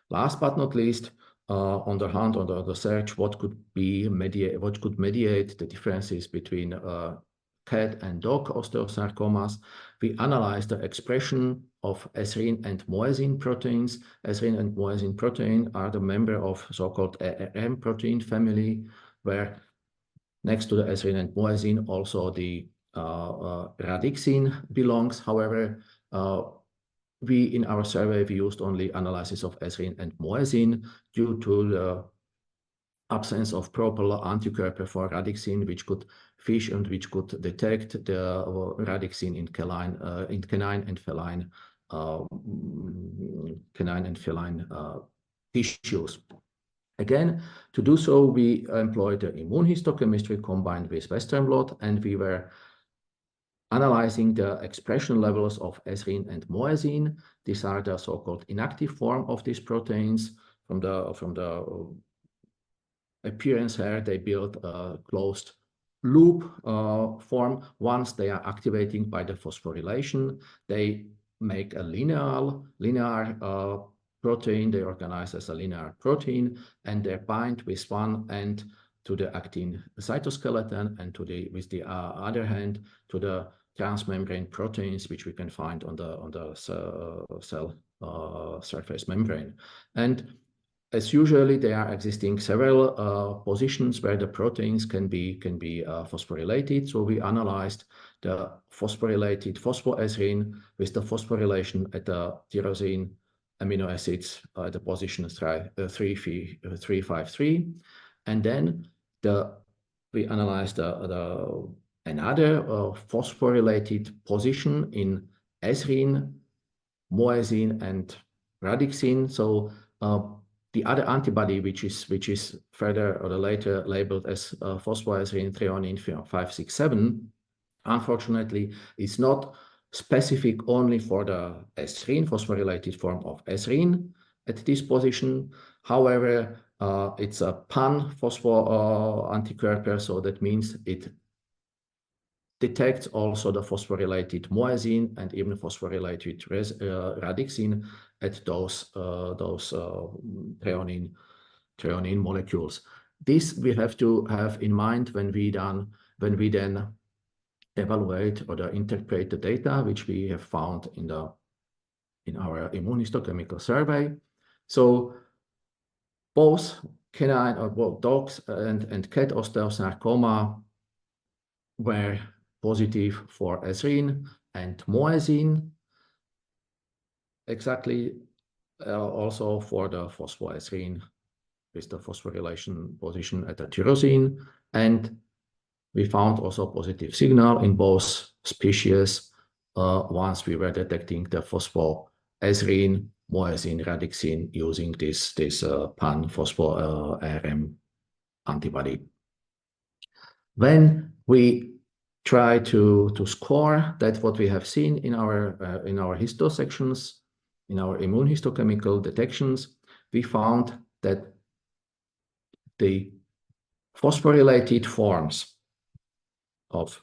Last but not least, on the search, what could mediate the differences between cat and dog osteosarcomas, we analyzed the expression of esrin and muesin proteins. Esrin and muesin protein are the member of so-called ARM protein family, where next to the esrin and muesin also the radixin belongs. However, in our survey, we used only analysis of esrin and muesin due to the absence of proper antikörper for radixin, which could fish and which could detect the radixin in canine and feline tissues. Again, to do so, we employed the immunohistochemistry combined with Western blot, and we were analyzing the expression levels of esrin and muesin. These are the so-called inactive form of these proteins. From the appearance here, they build a closed loop form. Once they are activating by the phosphorylation, they make a linear protein. They organize as a linear protein, and they bind with one end to the actin cytoskeleton and with the other hand to the transmembrane proteins, which we can find on the cell surface membrane. And as usually, there are existing several positions where the proteins can be phosphorylated. So we analyzed the phosphorylated phosphoesrine with the phosphorylation at the tyrosine amino acids at the position 353, and then we analyzed another phosphorylated position in esrine, moesine, and radixin. So the other antibody, which is further or later labeled as phosphoesrine threonine 567, unfortunately, is not specific only for the esrine, phosphorylated form of esrine at this position. However, it's a pan-phosphor antiquerper, so that means it detects also the phosphorylated moesine and even phosphorylated radixin at those threonine molecules. This we have to have in mind when we then evaluate or interpret the data which we have found in our immunohistochemical survey. So both canine or both dogs and cat osteosarcoma were positive for esrine and moesine, exactly also for the phosphoesrine with the phosphorylation position at the tyrosine. And we found also a positive signal in both species once we were detecting the phosphoesrine, moesine, radixin using this pan-phospho-ARM antibody. When we try to score that what we have seen in our histo sections, in our immunohistochemical detections, we found that the phosphorylated forms of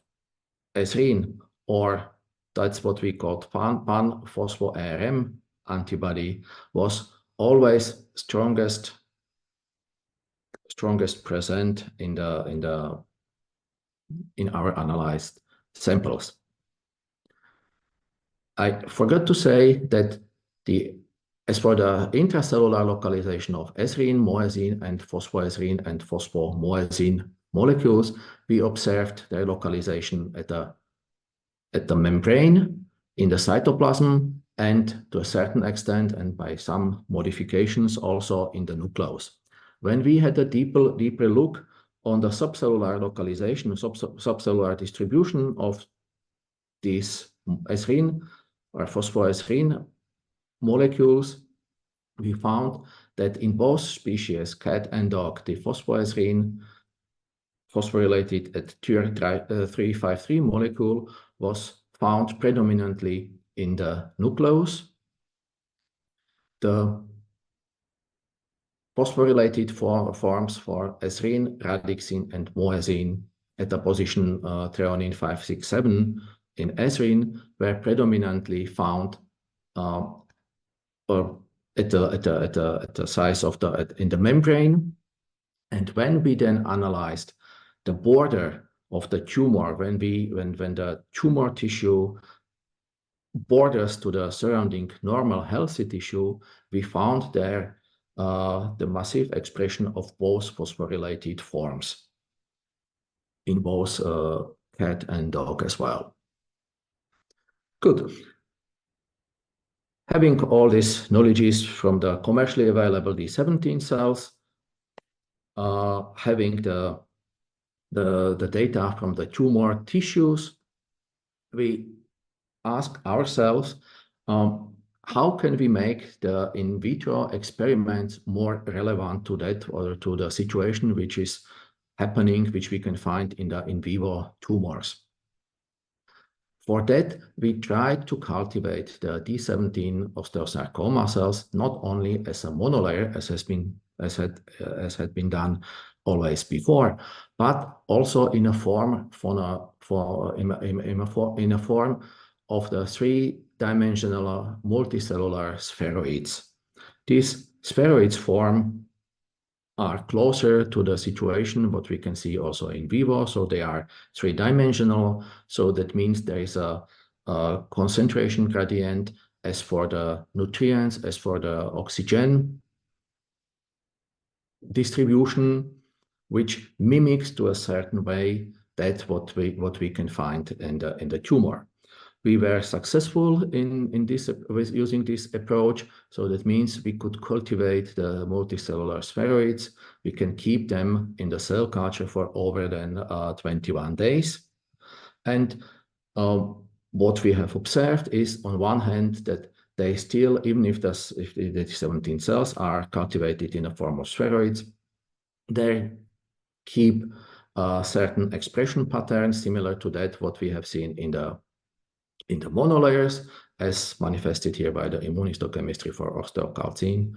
esrine, or that's what we called pan-phospho-ARM antibody, was always strongest present in our analyzed samples. I forgot to say that as for the intracellular localization of esrine, moesine, and phosphoesrine and phosphomoesine molecules, we observed their localization at the membrane in the cytoplasm, and to a certain extent and by some modifications also in the nucleus. When we had a deeper look on the subcellular localization, subcellular distribution of these esrine or phosphoesrine molecules, we found that in both species, cat and dog, the phosphoesrine phosphorylated at TYR353 molecule was found predominantly in the nucleus. The phosphorylated forms for esrine, radixin, and moesine at the position threonine 567 in esrine were predominantly found or at the size of in the membrane. And when we then analyzed the border of the tumor, when the tumor tissue borders to the surrounding normal healthy tissue, we found there the massive expression of both phosphorylated forms in both cat and dog as well. Good. Having all these knowledges from the commercially available D17 cells, having the data from the tumor tissues, we ask ourselves, how can we make the in vitro experiments more relevant to that or to the situation which is happening, which we can find in the in vivo tumors? For that, we tried to cultivate the D17 osteosarcoma cells not only as a monolayer, as had been done always before, but also in a form in a form of the three-dimensional multicellular spheroids. These spheroids form are closer to the situation what we can see also in vivo, so they are three-dimensional. So that means there is a concentration gradient as for the nutrients, as for the oxygen, distribution which mimics to a certain way that what we can find in the tumor. We were successful in this with using this approach, so that means we could cultivate the multicellular spheroids. We can keep them in the cell culture for over than 21 days. And what we have observed is, on one hand, that they still, even if the 17 cells are cultivated in the form of spheroids, they keep certain expression patterns similar to that what we have seen in the monolayers, as manifested here by the immunohistochemistry for osteocalcin,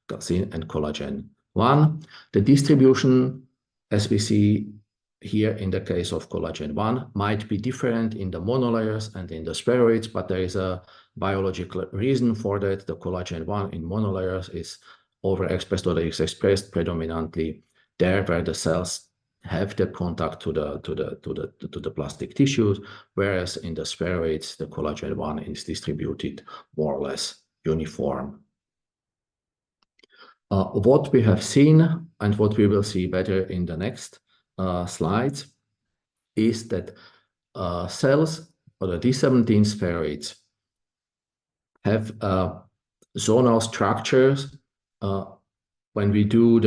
calcin, and collagen 1. The distribution, as we see here in the case of collagen 1, might be different in the monolayers and in the spheroids, but there is a biological reason for that. The collagen 1 in monolayers is overexpressed, or is expressed predominantly there where the cells have the contact to the plastic tissues, whereas in the spheroids, the collagen 1 is distributed more or less uniform. What we have seen, and what we will see better in the next slides, is that cells, or the D17 spheroids, have zonal structures. When we do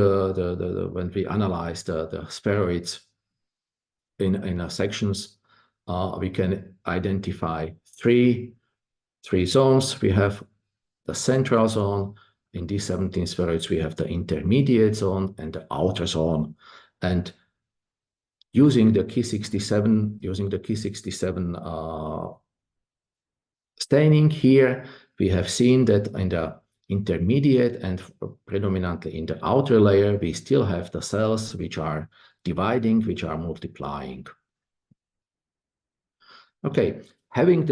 when we analyze the spheroids in sections, we can identify three zones. We have the central zone. In these 17 spheroids, we have the intermediate zone and the outer zone. And using the Ki67 staining here, we have seen that in the intermediate and predominantly in the outer layer, we still have the cells which are dividing, which are multiplying. Okay, having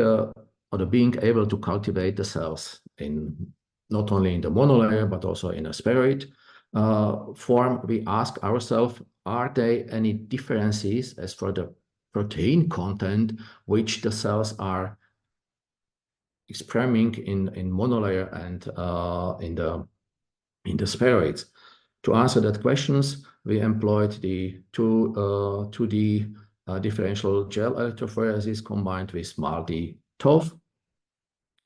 being able to cultivate the cells in not only in the monolayer but also in a spheroid form, we ask ourselves, are there any differences as for the protein content which the cells are experimenting in monolayer and in the spheroids? To answer that questions, we employed the 2D differential gel electrophoresis combined with MALDI-TOF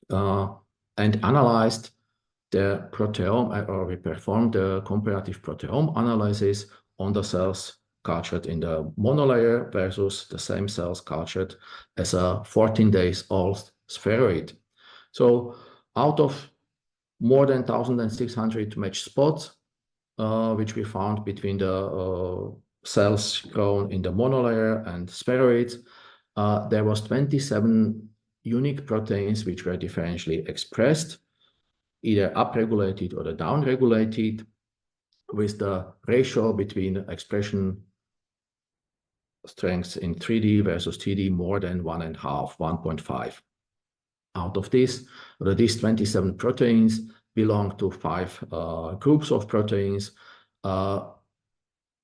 and analyzed the proteome, or we performed the comparative proteome analysis on the cells cultured in the monolayer versus the same cells cultured as a 14 days old spheroid. So out of more than 1,600 matched spots, which we found between the cells grown in the monolayer and spheroids, there was 27 unique proteins which were differentially expressed, either upregulated or downregulated, with the ratio between expression strengths in 3D versus TD more than 1.5, 1.5. Out of this, these 27 proteins belong to 5 groups of proteins.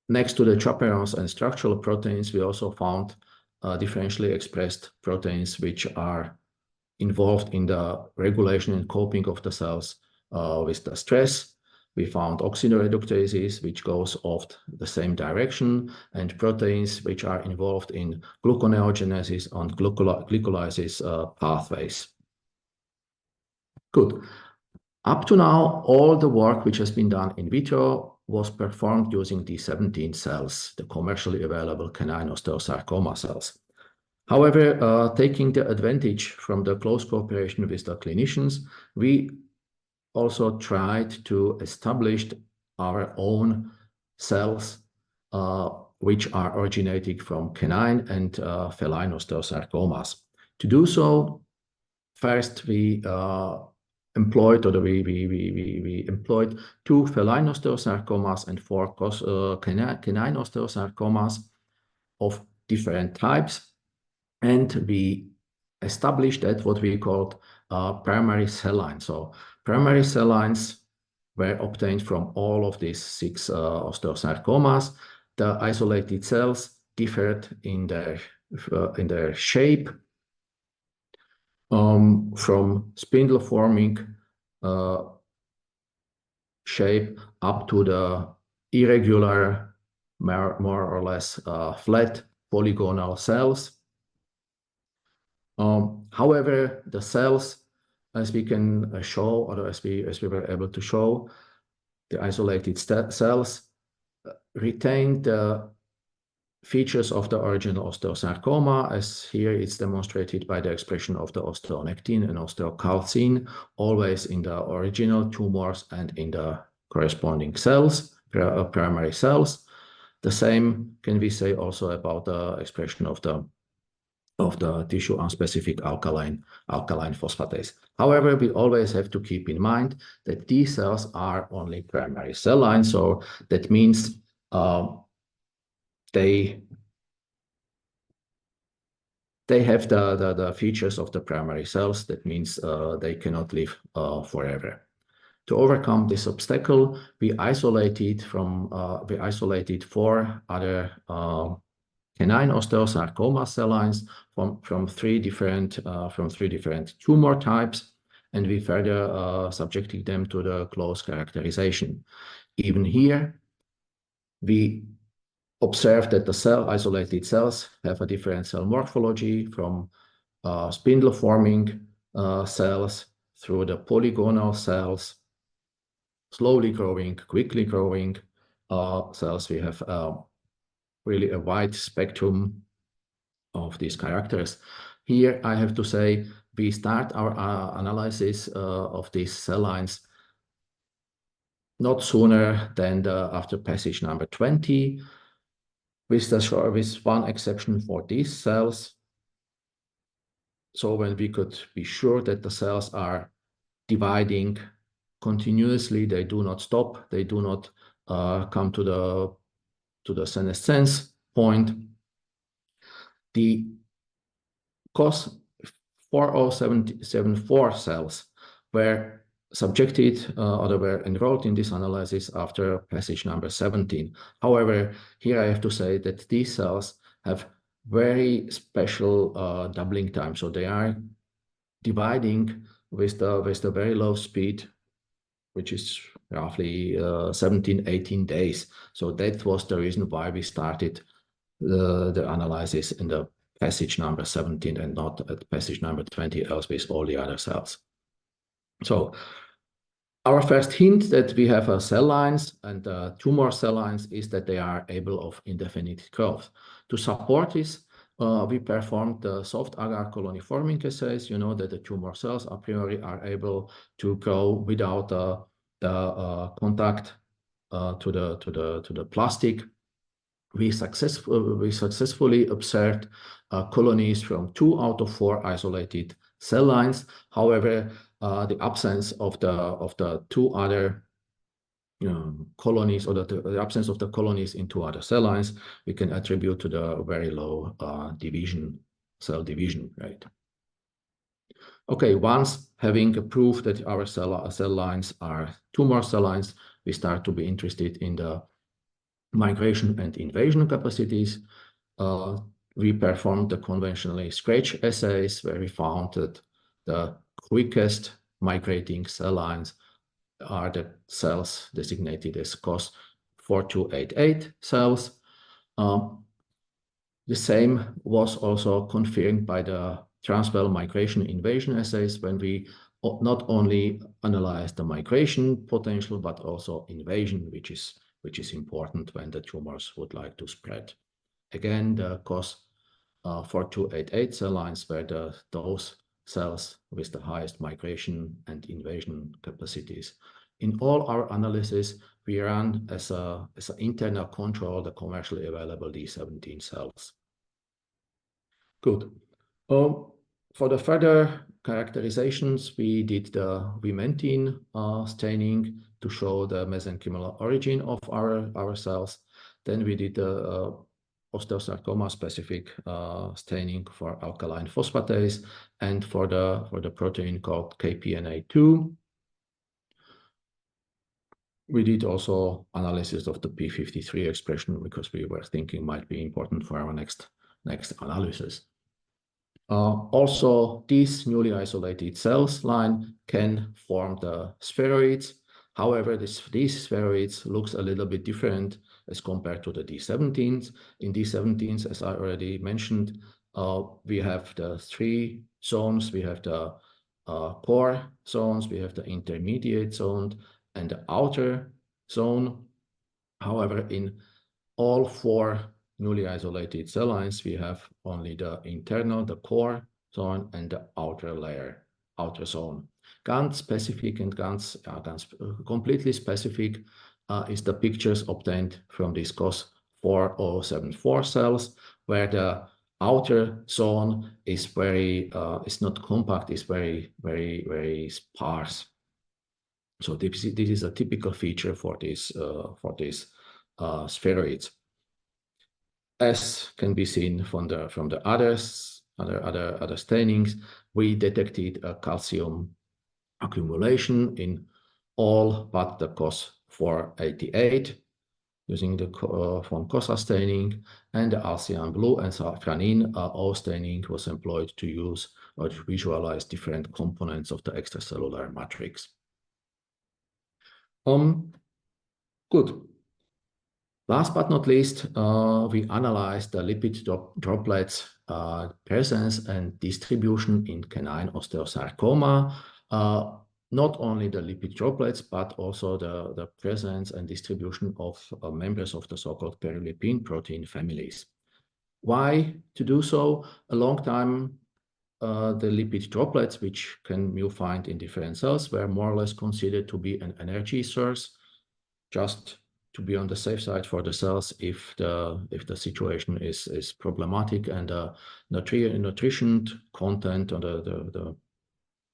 Next to the chaperones and structural proteins, we also found differentially expressed proteins which are involved in the regulation and coping of the cells with the stress. We found oxidorreductases, which goes off the same direction, and proteins which are involved in gluconeogenesis and glycolysis pathways. Good. Up to now, all the work which has been done in vitro was performed using the 17 cells, the commercially available canine osteosarcoma cells. However, taking the advantage from the close cooperation with the clinicians, we also tried to establish our own cells, which are originating from canine and feline osteosarcomas. To do so, first we employed 2 feline osteosarcomas and 4 canine osteosarcomas of different types, and we established that what we called primary cell lines. So primary cell lines were obtained from all of these 6 osteosarcomas. The isolated cells differed in their shape, from spindle-forming shape up to the irregular, more or less flat polygonal cells. However, the cells, as we can show, or as we were able to show, the isolated cells retain the features of the original osteosarcoma, as here it's demonstrated by the expression of the osteonectin and osteocalcin, always in the original tumors and in the corresponding cells, primary cells. The same can we say also about the expression of the tissue unspecific alkaline phosphatase. However, we always have to keep in mind that these cells are only primary cell lines, so that means they have the features of the primary cells. That means they cannot live forever. To overcome this obstacle, we isolated 4 other canine osteosarcoma cell lines from three different tumor types, and we further subjected them to the close characterization. Even here, we observed that the isolated cells have a different cell morphology from spindle-forming cells through the polygonal cells, slowly growing, quickly growing cells. We have really a wide spectrum of these characters. Here, I have to say, we start our analysis of these cell lines not sooner than after passage number 20, with one exception for these cells. So when we could be sure that the cells are dividing continuously, they do not stop, they do not come to the senescence point. The COS 4074 cells were subjected or were enrolled in this analysis after passage number 17. However, here I have to say that these cells have very special doubling time, so they are dividing with the very low speed, which is roughly 17-18 days. So that was the reason why we started the analysis in the passage number 17 and not at passage number 20 as with all the other cells. So our first hint that we have cell lines and tumor cell lines is that they are able of indefinite growth. To support this, we performed the soft agar colony forming assays. You know that the tumor cells a priori are able to grow without the contact to the plastic. We successfully observed colonies from 2 out of 4 isolated cell lines. However, the absence of the 2 other colonies, or the absence of the colonies in 2 other cell lines, we can attribute to the very low cell division rate. Okay, once having proved that our cell lines are tumor cell lines, we start to be interested in the migration and invasion capacities. We performed the conventionally scratch assays where we found that the quickest migrating cell lines are the cells designated as COS 4288 cells. The same was also confirmed by the transwell migration invasion assays when we not only analyzed the migration potential, but also invasion, which is important when the tumors would like to spread. Again, the COS 4288 cell lines were those cells with the highest migration and invasion capacities. In all our analysis, we ran as an internal control the commercially available D17 cells. Good. For the further characterizations, we did the vimentin staining to show the mesenchymal origin of our cells. Then we did the osteosarcoma specific staining for alkaline phosphatase and for the protein called KPNA2. We did also analysis of the p53 expression because we were thinking might be important for our next analysis. Also, these newly isolated cells line can form the spheroids. However, these spheroids looks a little bit different as compared to the D17s. In D17s, as I already mentioned, we have the 3 zones. We have the core zones, we have the intermediate zone, and the outer zone. However, in all 4 newly isolated cell lines, we have only the internal, the core zone, and the outer layer, outer zone. Ganz specific and ganz completely specific is the pictures obtained from this COS 4074 cells, where the outer zone is very is not compact, is very sparse. So this is a typical feature for these spheroids. As can be seen from the other stainings, we detected a calcium accumulation in all but the COS 488 using the von COSA staining, and the Alcian blue and Safranin O staining was employed to use or to visualize different components of the extracellular matrix. Good. Last but not least, we analyzed the lipid droplets presence and distribution in canine osteosarcoma. Not only the lipid droplets, but also the presence and distribution of members of the so-called perilipin protein families. Why to do so? A long time, the lipid droplets, which you find in different cells, were more or less considered to be an energy source, just to be on the safe side for the cells if the situation is problematic and the nutrition content or the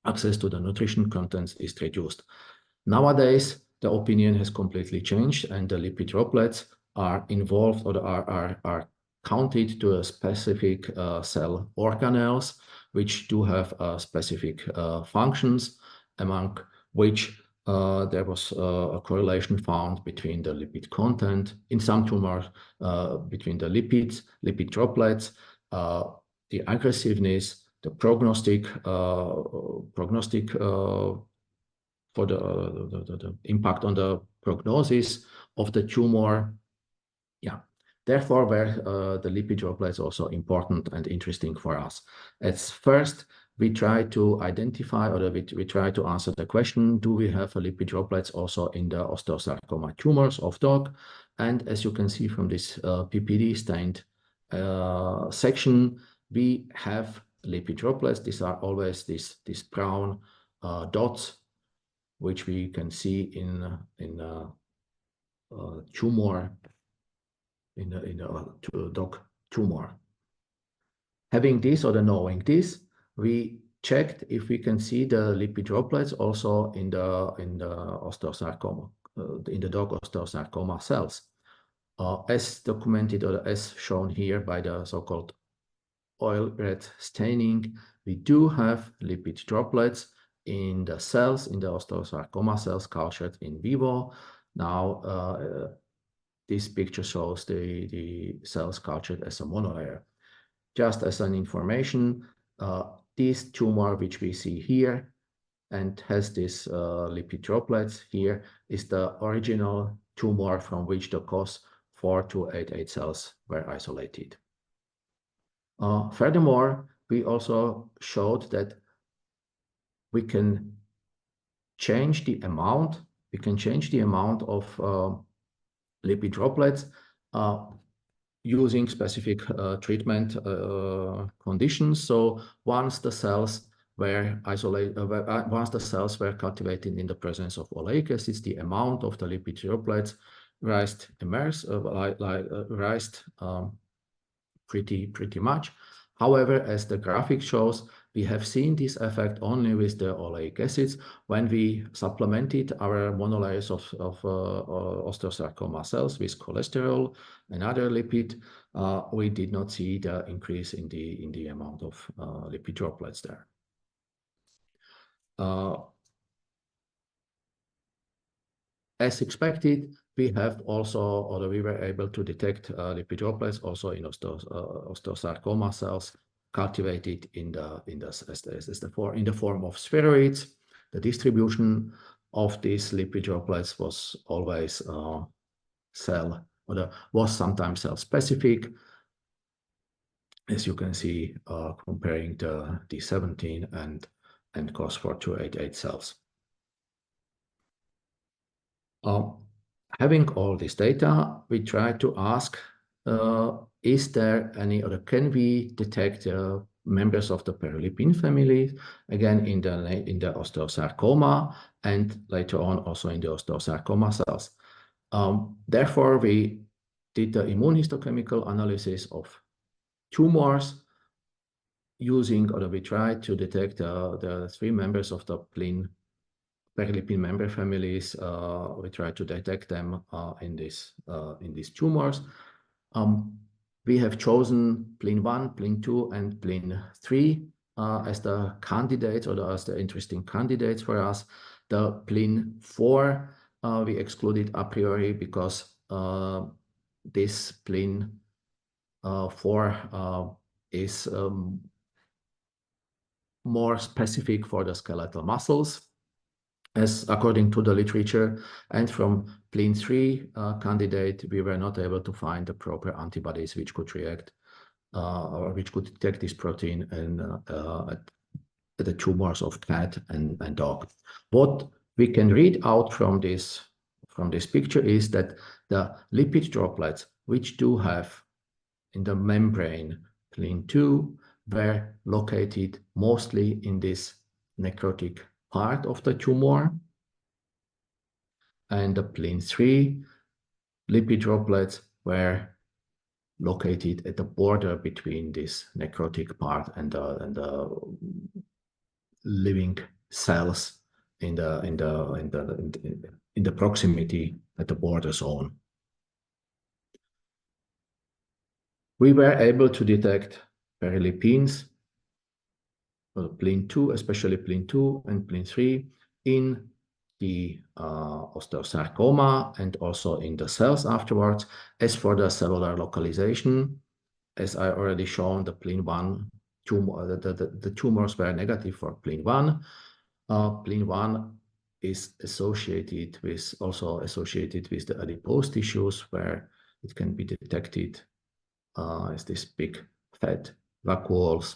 access to the nutrition contents is reduced. Nowadays, the opinion has completely changed, and the lipid droplets are involved or are counted to a specific cell organelles, which do have specific functions, among which there was a correlation found between the lipid content in some tumors, between the lipid droplets, the aggressiveness, the prognostic for the impact on the prognosis of the tumor. Yeah, therefore, were the lipid droplets also important and interesting for us. At first, we try to identify, or we try to answer the question, do we have a lipid droplets also in the osteosarcoma tumors of dog? And as you can see from this PPD stained section, we have lipid droplets. These are always these brown dots, which we can see in tumor, in a dog tumor. Having this, or knowing this, we checked if we can see the lipid droplets also in the osteosarcoma, in the dog osteosarcoma cells, as documented or as shown here by the so-called oil red staining. We do have lipid droplets in the cells, in the osteosarcoma cells cultured in vivo. Now, this picture shows the cells cultured as a monolayer. Just as an information, this tumor, which we see here and has this lipid droplets here, is the original tumor from which the COS 4288 cells were isolated. Furthermore, we also showed that we can change the amount. We can change the amount of lipid droplets using specific treatment conditions. So once the cells were isolated, once the cells were cultivated in the presence of oleic acids, the amount of the lipid droplets raised pretty much. However, as the graphic shows, we have seen this effect only with the oleic acids. When we supplemented our monolayers of osteosarcoma cells with cholesterol and other lipid, we did not see the increase in the amount of lipid droplets there. As expected, we have also, or we were able to detect lipid droplets also in osteosarcoma cells cultivated in the form of spheroids. The distribution of these lipid droplets was always was sometimes cell specific, as you can see, comparing the D17 and COS4288 cells. Having all this data, we try to ask, is there any, or can we detect members of the perilipin family, again in the osteosarcoma, and later on also in the osteosarcoma cells. Therefore, we did the immunohistochemical analysis of tumors using, or we tried to detect the 3 members of the perilipin member families. We tried to detect them in these tumors. We have chosen PLIN1, PLIN2, and PLIN3 as the candidates, or as the interesting candidates for us. The PLIN4 we excluded a priori because this PLIN4 is more specific for the skeletal muscles, as according to the literature, and from PLIN3 candidate, we were not able to find the proper antibodies which could react or which could detect this protein at the tumors of cat and dog. What we can read out from this picture is that the lipid droplets, which do have in the membrane PLIN2, were located mostly in this necrotic part of the tumor, and the PLIN3 lipid droplets were located at the border between this necrotic part and the living cells in the proximity at the border zone. We were able to detect perilipins, PLIN2, especially PLIN2 and PLIN3, in the osteosarcoma and also in the cells afterwards. As for the cellular localization, as I already shown, the PLIN1 tumor, the tumors were negative for PLIN1. PLIN1 is also associated with the adipose tissues, where it can be detected as these big fat vacuoles.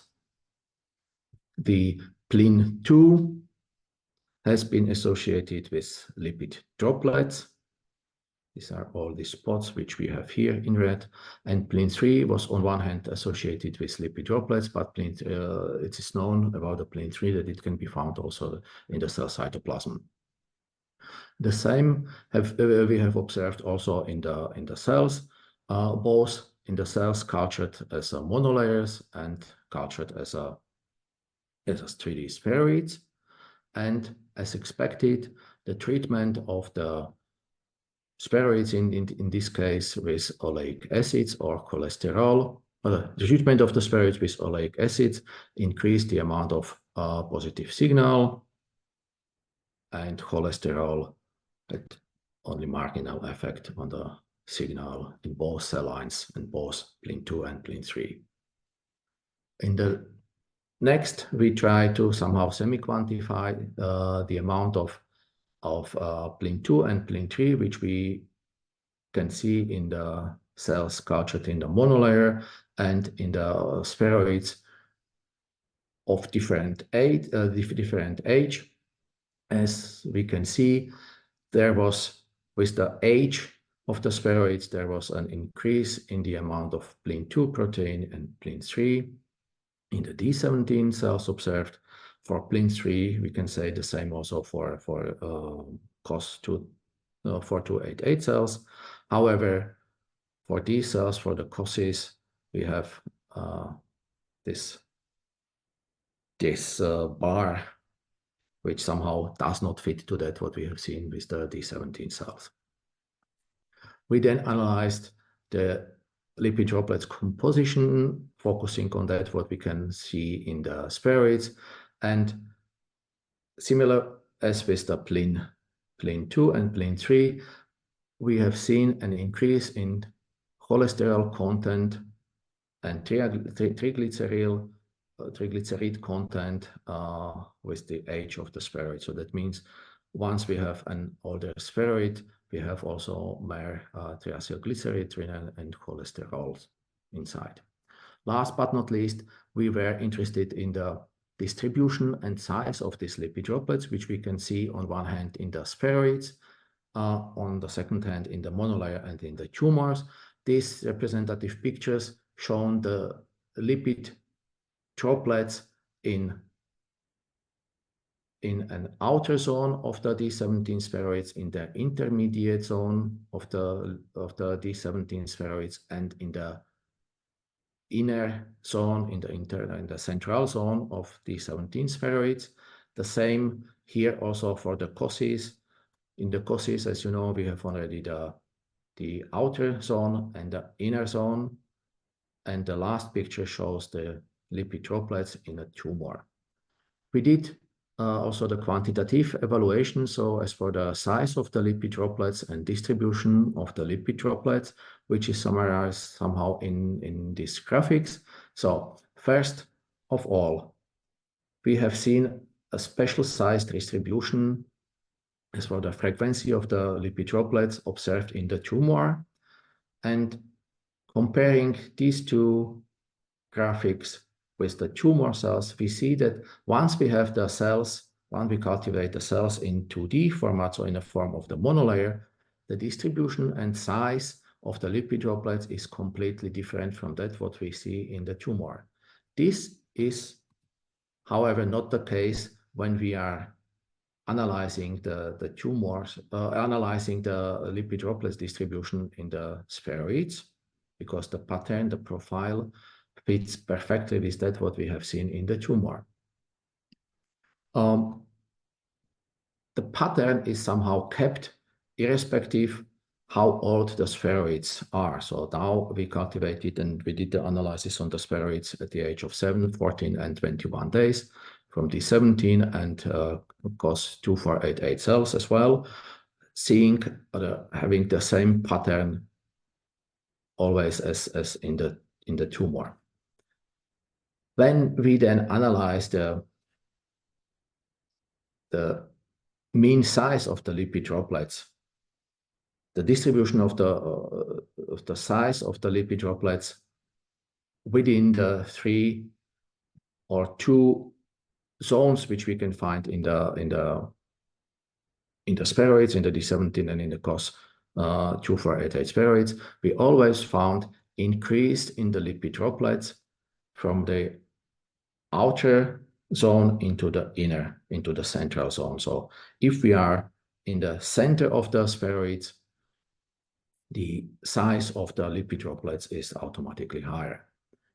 The PLIN2 has been associated with lipid droplets. These are all the spots which we have here in red. And PLIN3 was on one hand associated with lipid droplets, but it is known about the PLIN3 that it can be found also in the cell cytoplasm. The same we have observed also in the cells, both in the cells cultured as monolayers and cultured as 3D spheroids. And as expected, the treatment of the spheroids in this case with oleic acids or cholesterol, the treatment of the spheroids with oleic acids increased the amount of positive signal, and cholesterol had only marginal effect on the signal in both cell lines and both PLIN2 and PLIN3. In the next, we try to somehow semi-quantify the amount of PLIN2 and PLIN3, which we can see in the cells cultured in the monolayer and in the spheroids of different age. As we can see, there was, with the age of the spheroids, there was an increase in the amount of PLIN2 protein and PLIN3 in the D17 cells observed. For PLIN3, we can say the same also for COS4288 cells. However, for these cells, for the COSs, we have this bar, which somehow does not fit to that what we have seen with the D17 cells. We then analyzed the lipid droplets composition, focusing on that what we can see in the spheroids, and similar as with the PLIN2 and PLIN3, we have seen an increase in cholesterol content and triglyceride content with the age of the spheroid. So that means once we have an older spheroid, we have also mere triacylglyceride, renal, and cholesterol inside. Last but not least, we were interested in the distribution and size of these lipid droplets, which we can see on one hand in the spheroids, on the second hand in the monolayer and in the tumors. These representative pictures show the lipid droplets in an outer zone of the D17 spheroids, in the intermediate zone of the D17 spheroids, and in the inner zone, in the central zone of D17 spheroids. The same here also for the causes. In the causes, as you know, we have already the outer zone and the inner zone. And the last picture shows the lipid droplets in a tumor. We did also the quantitative evaluation. So as for the size of the lipid droplets and distribution of the lipid droplets, which is summarized somehow in these graphics. So first of all, we have seen a special sized distribution as for the frequency of the lipid droplets observed in the tumor. And comparing these two graphics with the tumor cells, we see that once we have the cells, once we cultivate the cells in 2D format, so in the form of the monolayer, the distribution and size of the lipid droplets is completely different from that what we see in the tumor. This is, however, not the case when we are analyzing the tumors, analyzing the lipid droplets distribution in the spheroids, because the pattern, the profile, fits perfectly with that what we have seen in the tumor. The pattern is somehow kept irrespective how old the spheroids are. So now we cultivated and we did the analysis on the spheroids at the age of 7, 14, and 21 days from D17 and of course 2488 cells as well, seeing having the same pattern always as in the tumor. When we then analyze the mean size of the lipid droplets, the distribution of the size of the lipid droplets within the 3 or 2 zones which we can find in the spheroids, in the D17 and in the COS 2488 spheroids, we always found increase in the lipid droplets from the outer zone into the inner, into the central zone. So if we are in the center of the spheroids, the size of the lipid droplets is automatically higher.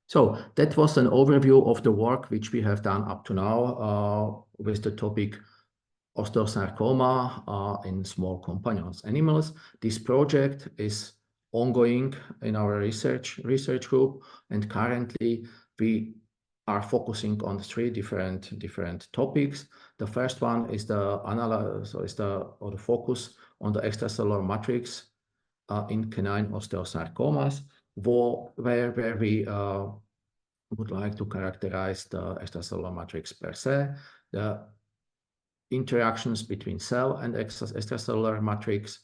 So that was an overview of the work which we have done up to now with the topic Osteosarcoma in small companion animals. This project is ongoing in our research group, and currently we are focusing on 3 different topics. The first one is the focus on the extracellular matrix in canine osteosarcomas, where we would like to characterize the extracellular matrix per se, the interactions between cell and extracellular matrix,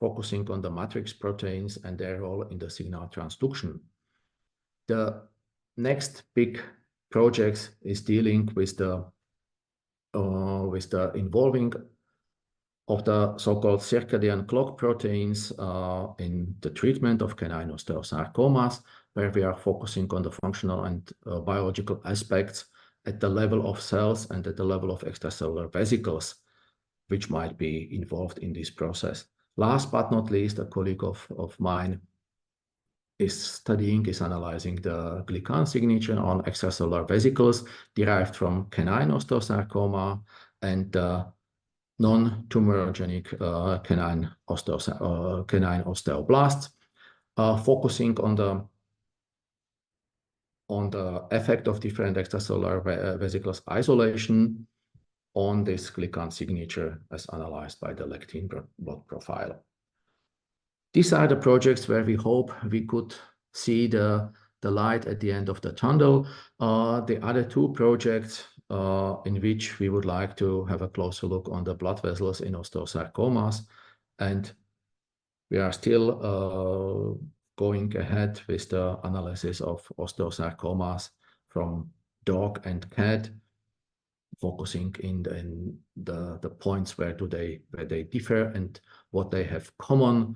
focusing on the matrix proteins and their role in the signal transduction. The next big project is dealing with the involving of the so-called circadian clock proteins in the treatment of canine osteosarcomas, where we are focusing on the functional and biological aspects at the level of cells and at the level of extracellular vesicles, which might be involved in this process. Last but not least, a colleague of mine is analyzing the glycan signature on extracellular vesicles derived from canine osteosarcoma and non-tumorigenic canine osteoblasts, focusing on the effect of different extracellular vesicles isolation on this glycan signature as analyzed by the lectin blood profile. These are the projects where we hope we could see the light at the end of the tunnel. The other 2 projects in which we would like to have a closer look on the blood vessels in osteosarcomas. And we are still going ahead with the analysis of osteosarcomas from dog and cat, focusing in the points where they differ and what they have common.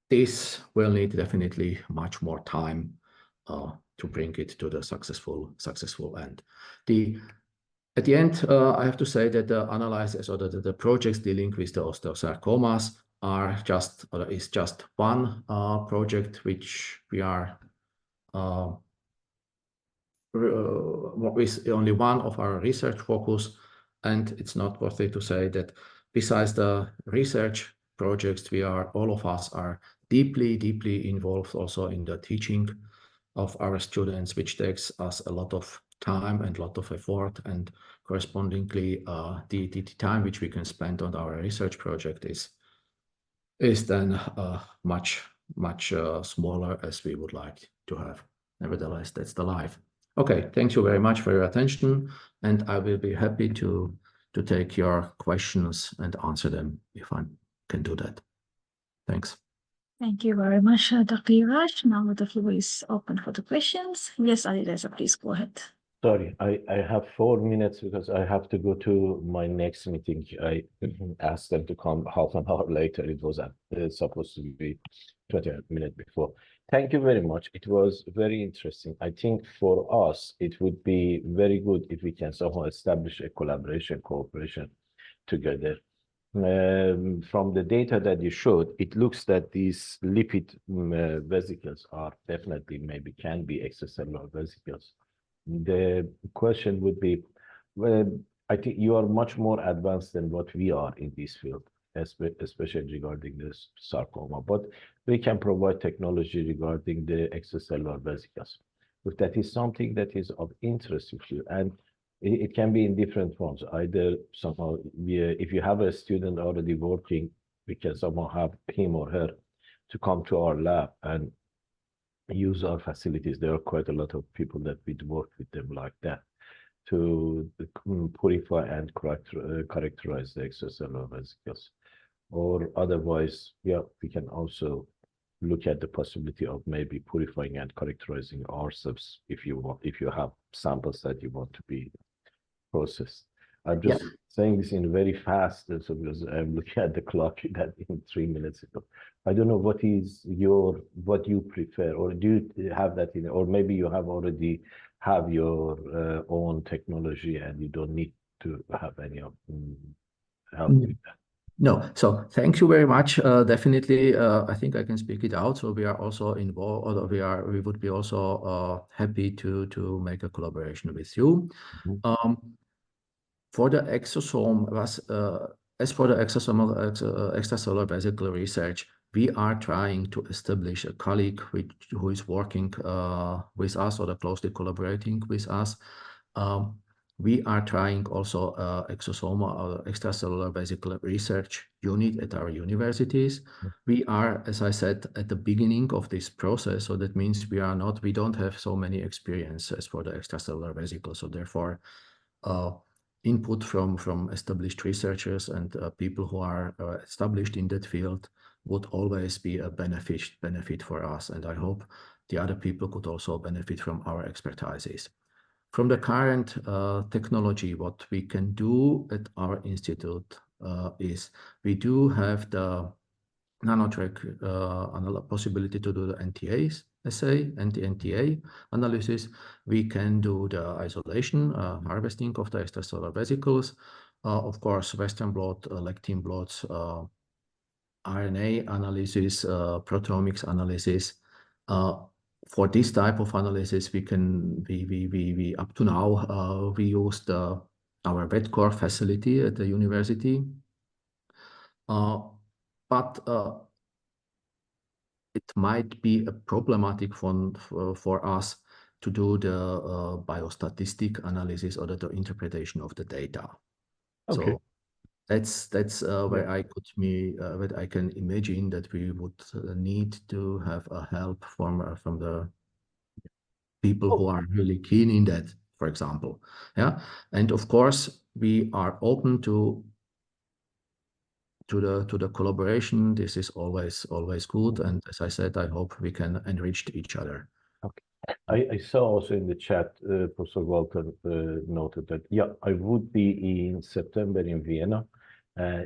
This will need definitely much more time to bring it to the successful end. At the end, I have to say that the analysis or the projects dealing with the osteosarcomas is just one project which we are with only one of our research focus. And it's not worth it to say that besides the research projects, all of us are deeply involved also in the teaching of our students, which takes us a lot of time and a lot of effort, and correspondingly the time which we can spend on our research project is then much smaller as we would like to have. Nevertheless, that's the life. Okay, thank you very much for your attention, and I will be happy to take your questions and answer them if I can do that. Thanks. Thank you very much, Dr. Juraj. Now the floor is open for the questions. Yes, Alireza, please go ahead. Sorry, I have 4 minutes because I have to go to my next meeting. I asked them to come half an hour later. It was supposed to be 20 minutes before. Thank you very much. It was very interesting. I think for us, it would be very good if we can somehow establish a cooperation together. From the data that you showed, it looks that these lipid vesicles are definitely can be extracellular vesicles. The question would be, well, I think you are much more advanced than what we are in this field, especially regarding this sarcoma, but we can provide technology regarding the extracellular vesicles. If that is something that is of interest to you, and it can be in different forms, either somehow, if you have a student already working, we can somehow have him or her to come to our lab and use our facilities. There are quite a lot of people that we work with them like that to purify and characterize the extracellular vesicles. Or otherwise, yeah, we can also look at the possibility of maybe purifying and characterizing ourselves if you have samples that you want to be processed. I'm just saying this in very fast, so because I'm looking at the clock that in 3 minutes ago. I don't know what you prefer, or do you have that in, or maybe you have your own technology and you don't need to have any help with that. No, so thank you very much. Definitely, I think I can speak it out. So we are also involved, or we would be also happy to make a collaboration with you. For the exosome, as for the extracellular vesicle research, we are trying to establish a colleague who is working with us or closely collaborating with us. We are trying also exosoma or extracellular vesicle research unit at our universities. We are, as I said, at the beginning of this process. So that means we don't have so many experiences for the extracellular vesicles. So therefore, input from established researchers and people who are established in that field would always be a benefit for us. And I hope the other people could also benefit from our expertises. From the current technology, what we can do at our institute is we do have the nanotrack possibility to do the NTA assay and the NTA analysis. We can do the isolation, harvesting of the extracellular vesicles. Of course, Western blot, lectin blots, RNA analysis, proteomics analysis. For this type of analysis, we up to now we used our VetCore facility at the university, but it might be a problematic for us to do the biostatistic analysis or the interpretation of the data. Okay. So that's where I can imagine that we would need to have a help from the people who are really keen in that for example. Yeah, and of course we are open to the collaboration. This is always good, and as I said, I hope we can enrich each other. Okay. I saw also in the chat, Professor Walter noted that, yeah, I would be in September in Vienna,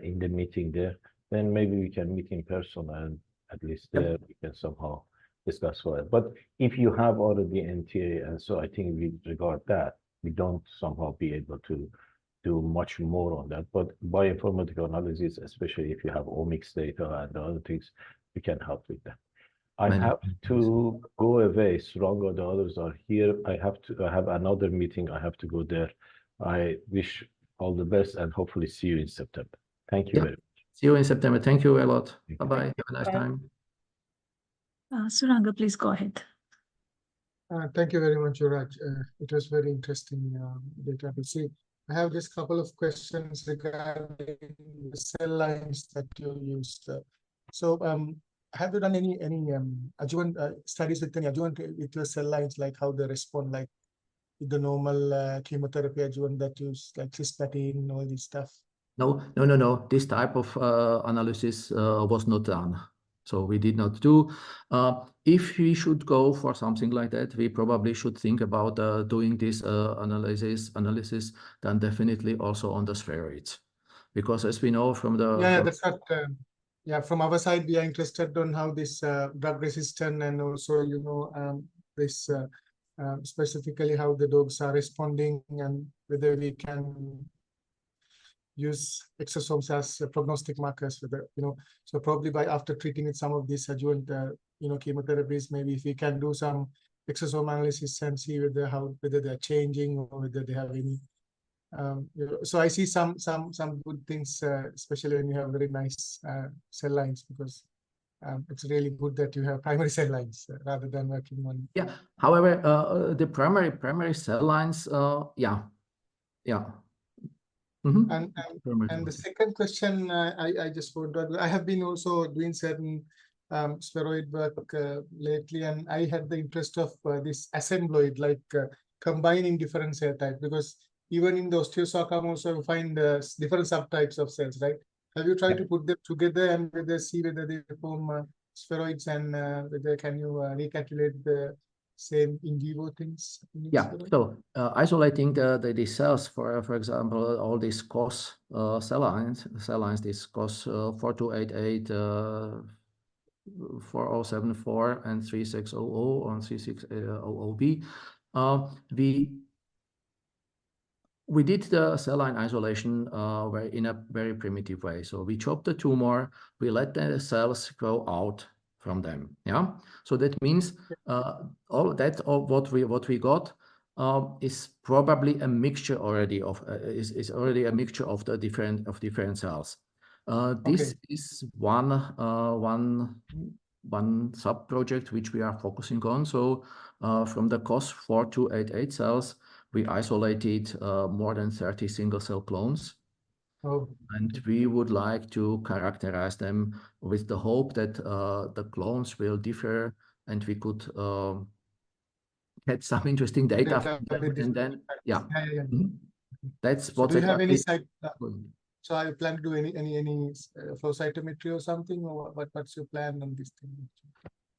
in the meeting there. Then maybe we can meet in person, and at least there we can somehow discuss further. But if you have already NTA, and so I think we regard that, we don't somehow be able to do much more on that. But bioinformatical analysis, especially if you have omics data and other things, we can help with that. I have to go away. Srong, the others are here. I have another meeting. I have to go there. I wish all the best and hopefully see you in September. Thank you very much. See you in September. Thank you a lot. Bye-bye. Have a nice time. Suranga, please go ahead. Thank you very much, Juraj. It was very interesting data to see. I have just a couple of questions regarding the cell lines that you used. Have you done any adjuvant studies with any adjuvant with your cell lines, like how they respond, like with the normal chemotherapy adjuvant that use, like cisplatin, all this stuff? No. This type of analysis was not done. So we did not do. If we should go for something like that, we probably should think about doing this analysis, then definitely also on the spheroids, because as we know from the that's what. From our side, we are interested on how this drug resistant, and also this specifically how the dogs are responding, and whether we can use exosomes as prognostic markers, whether so probably by after treating with some of these adjuvant chemotherapies, maybe if we can do some exosome analysis and see whether they're changing or whether they have any so I see some good things, especially when you have very nice cell lines, because it's really good that you have primary cell lines rather than working on. Yeah. However, the primary cell lines, Mm-hmm. And the second question, I just wondered, I have been also doing certain spheroid work lately, and I had the interest of this assembloid, like combining different cell types, because even in the osteosarcoma also you find different subtypes of cells, right? Have you tried to put them together and see whether they form spheroids, and whether can you recalculate the same in vivo things? So isolating the cells, for example, all these COS cell lines, this COS 4288, 4074, and 3600 and 3600B, we did the cell line isolation in a very primitive way. So we chopped the tumor, we let the cells grow out from them. Yeah. So that means what we got is probably a mixture already of is already a mixture of the different cells. This is one sub project which we are focusing on. So from the COS 4288 cells, we isolated more than 30 single cell clones. And we would like to characterize them with the hope that the clones will differ, and we could get some interesting data. And then, that's what. Do you have any site? So I plan to do any flow cytometry or something, or what's your plan on this thing?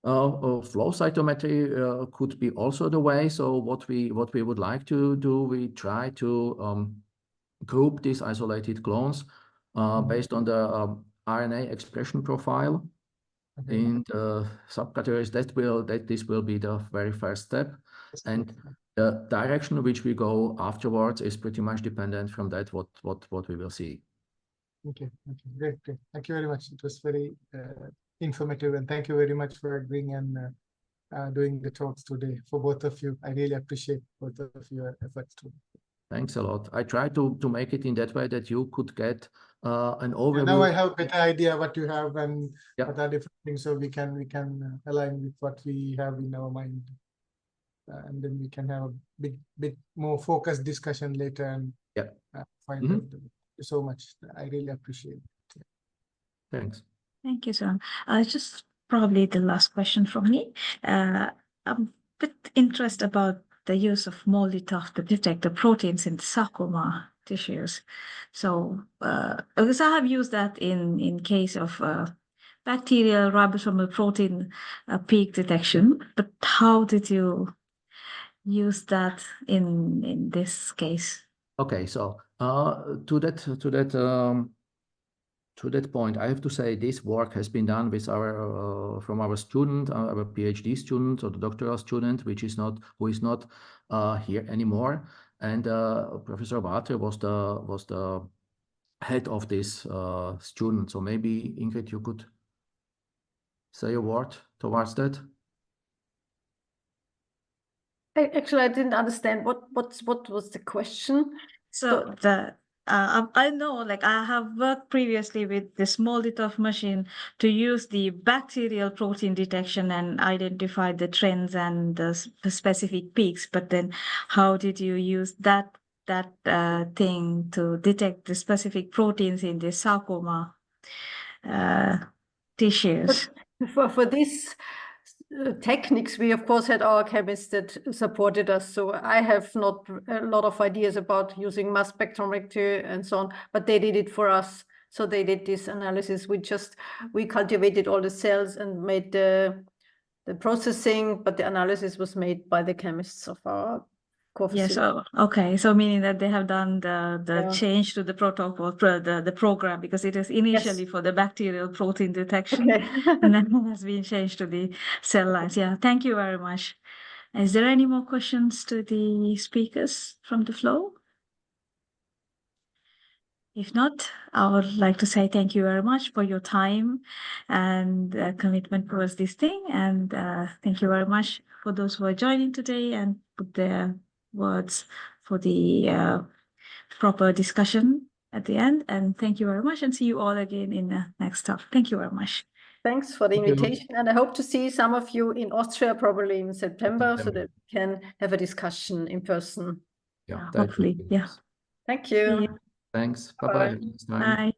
Flow cytometry could be also the way. So what we would like to do, we try to group these isolated clones based on the RNA expression profile in the subcategories. This will be the very first step, and the direction which we go afterwards is pretty much dependent from that what we will see. Okay, great. Thank you very much. It was very informative, and thank you very much for agreeing and doing the talks today for both of you. I really appreciate both of your efforts too. Thanks a lot. I try to make it in that way that you could get an overview. Now I have a better idea what you have and what are different things, so we can align with what we have in our mind, and then we can have a bit more focused discussion later and find out. Thank you so much. I really appreciate it. Thanks. Thank you, sir. Just probably the last question from me. I'm a bit interested about the use of MALDI-TOF to detect the proteins in the sarcoma tissues. So, because I have used that in case of bacterial ribosomal protein peak detection, but how did you use that in this case? Okay, so to that point, I have to say this work has been done with our from our student, our PhD student or the doctoral student, who is not here anymore, and Professor Hlavaty was the head of this student. So maybe Ingrid, you could say a word towards that. Actually, I didn't understand what was the question. So I know, like I have worked previously with this MALDI-TOF machine to use the bacterial protein detection and identify the trends and the specific peaks. But then, how did you use that thing to detect the specific proteins in the sarcoma tissues? For this techniques, we of course had our chemists that supported us. So I have not a lot of ideas about using mass spectrometry and so on, but they did it for us. So they did this analysis. We cultivated all the cells and made the processing, but the analysis was made by the chemists of our Yes. Oh, okay. So meaning that they have done the change to the protocol, the program, because it is initially for the bacterial protein detection, and then it has been changed to the cell lines. Yeah. Thank you very much. Is there any more questions to the speakers from the floor? If not, I would like to say thank you very much for your time and commitment towards this thing. And thank you very much for those who are joining today and put their words for the proper discussion at the end. And thank you very much, and see you all again in the next talk. Thank you very much. Thanks for the invitation. And I hope to see some of you in Austria probably in September, so that we can have a discussion in person. Yeah, hopefully. Yeah. Thank you. Thanks. Bye-bye. Bye.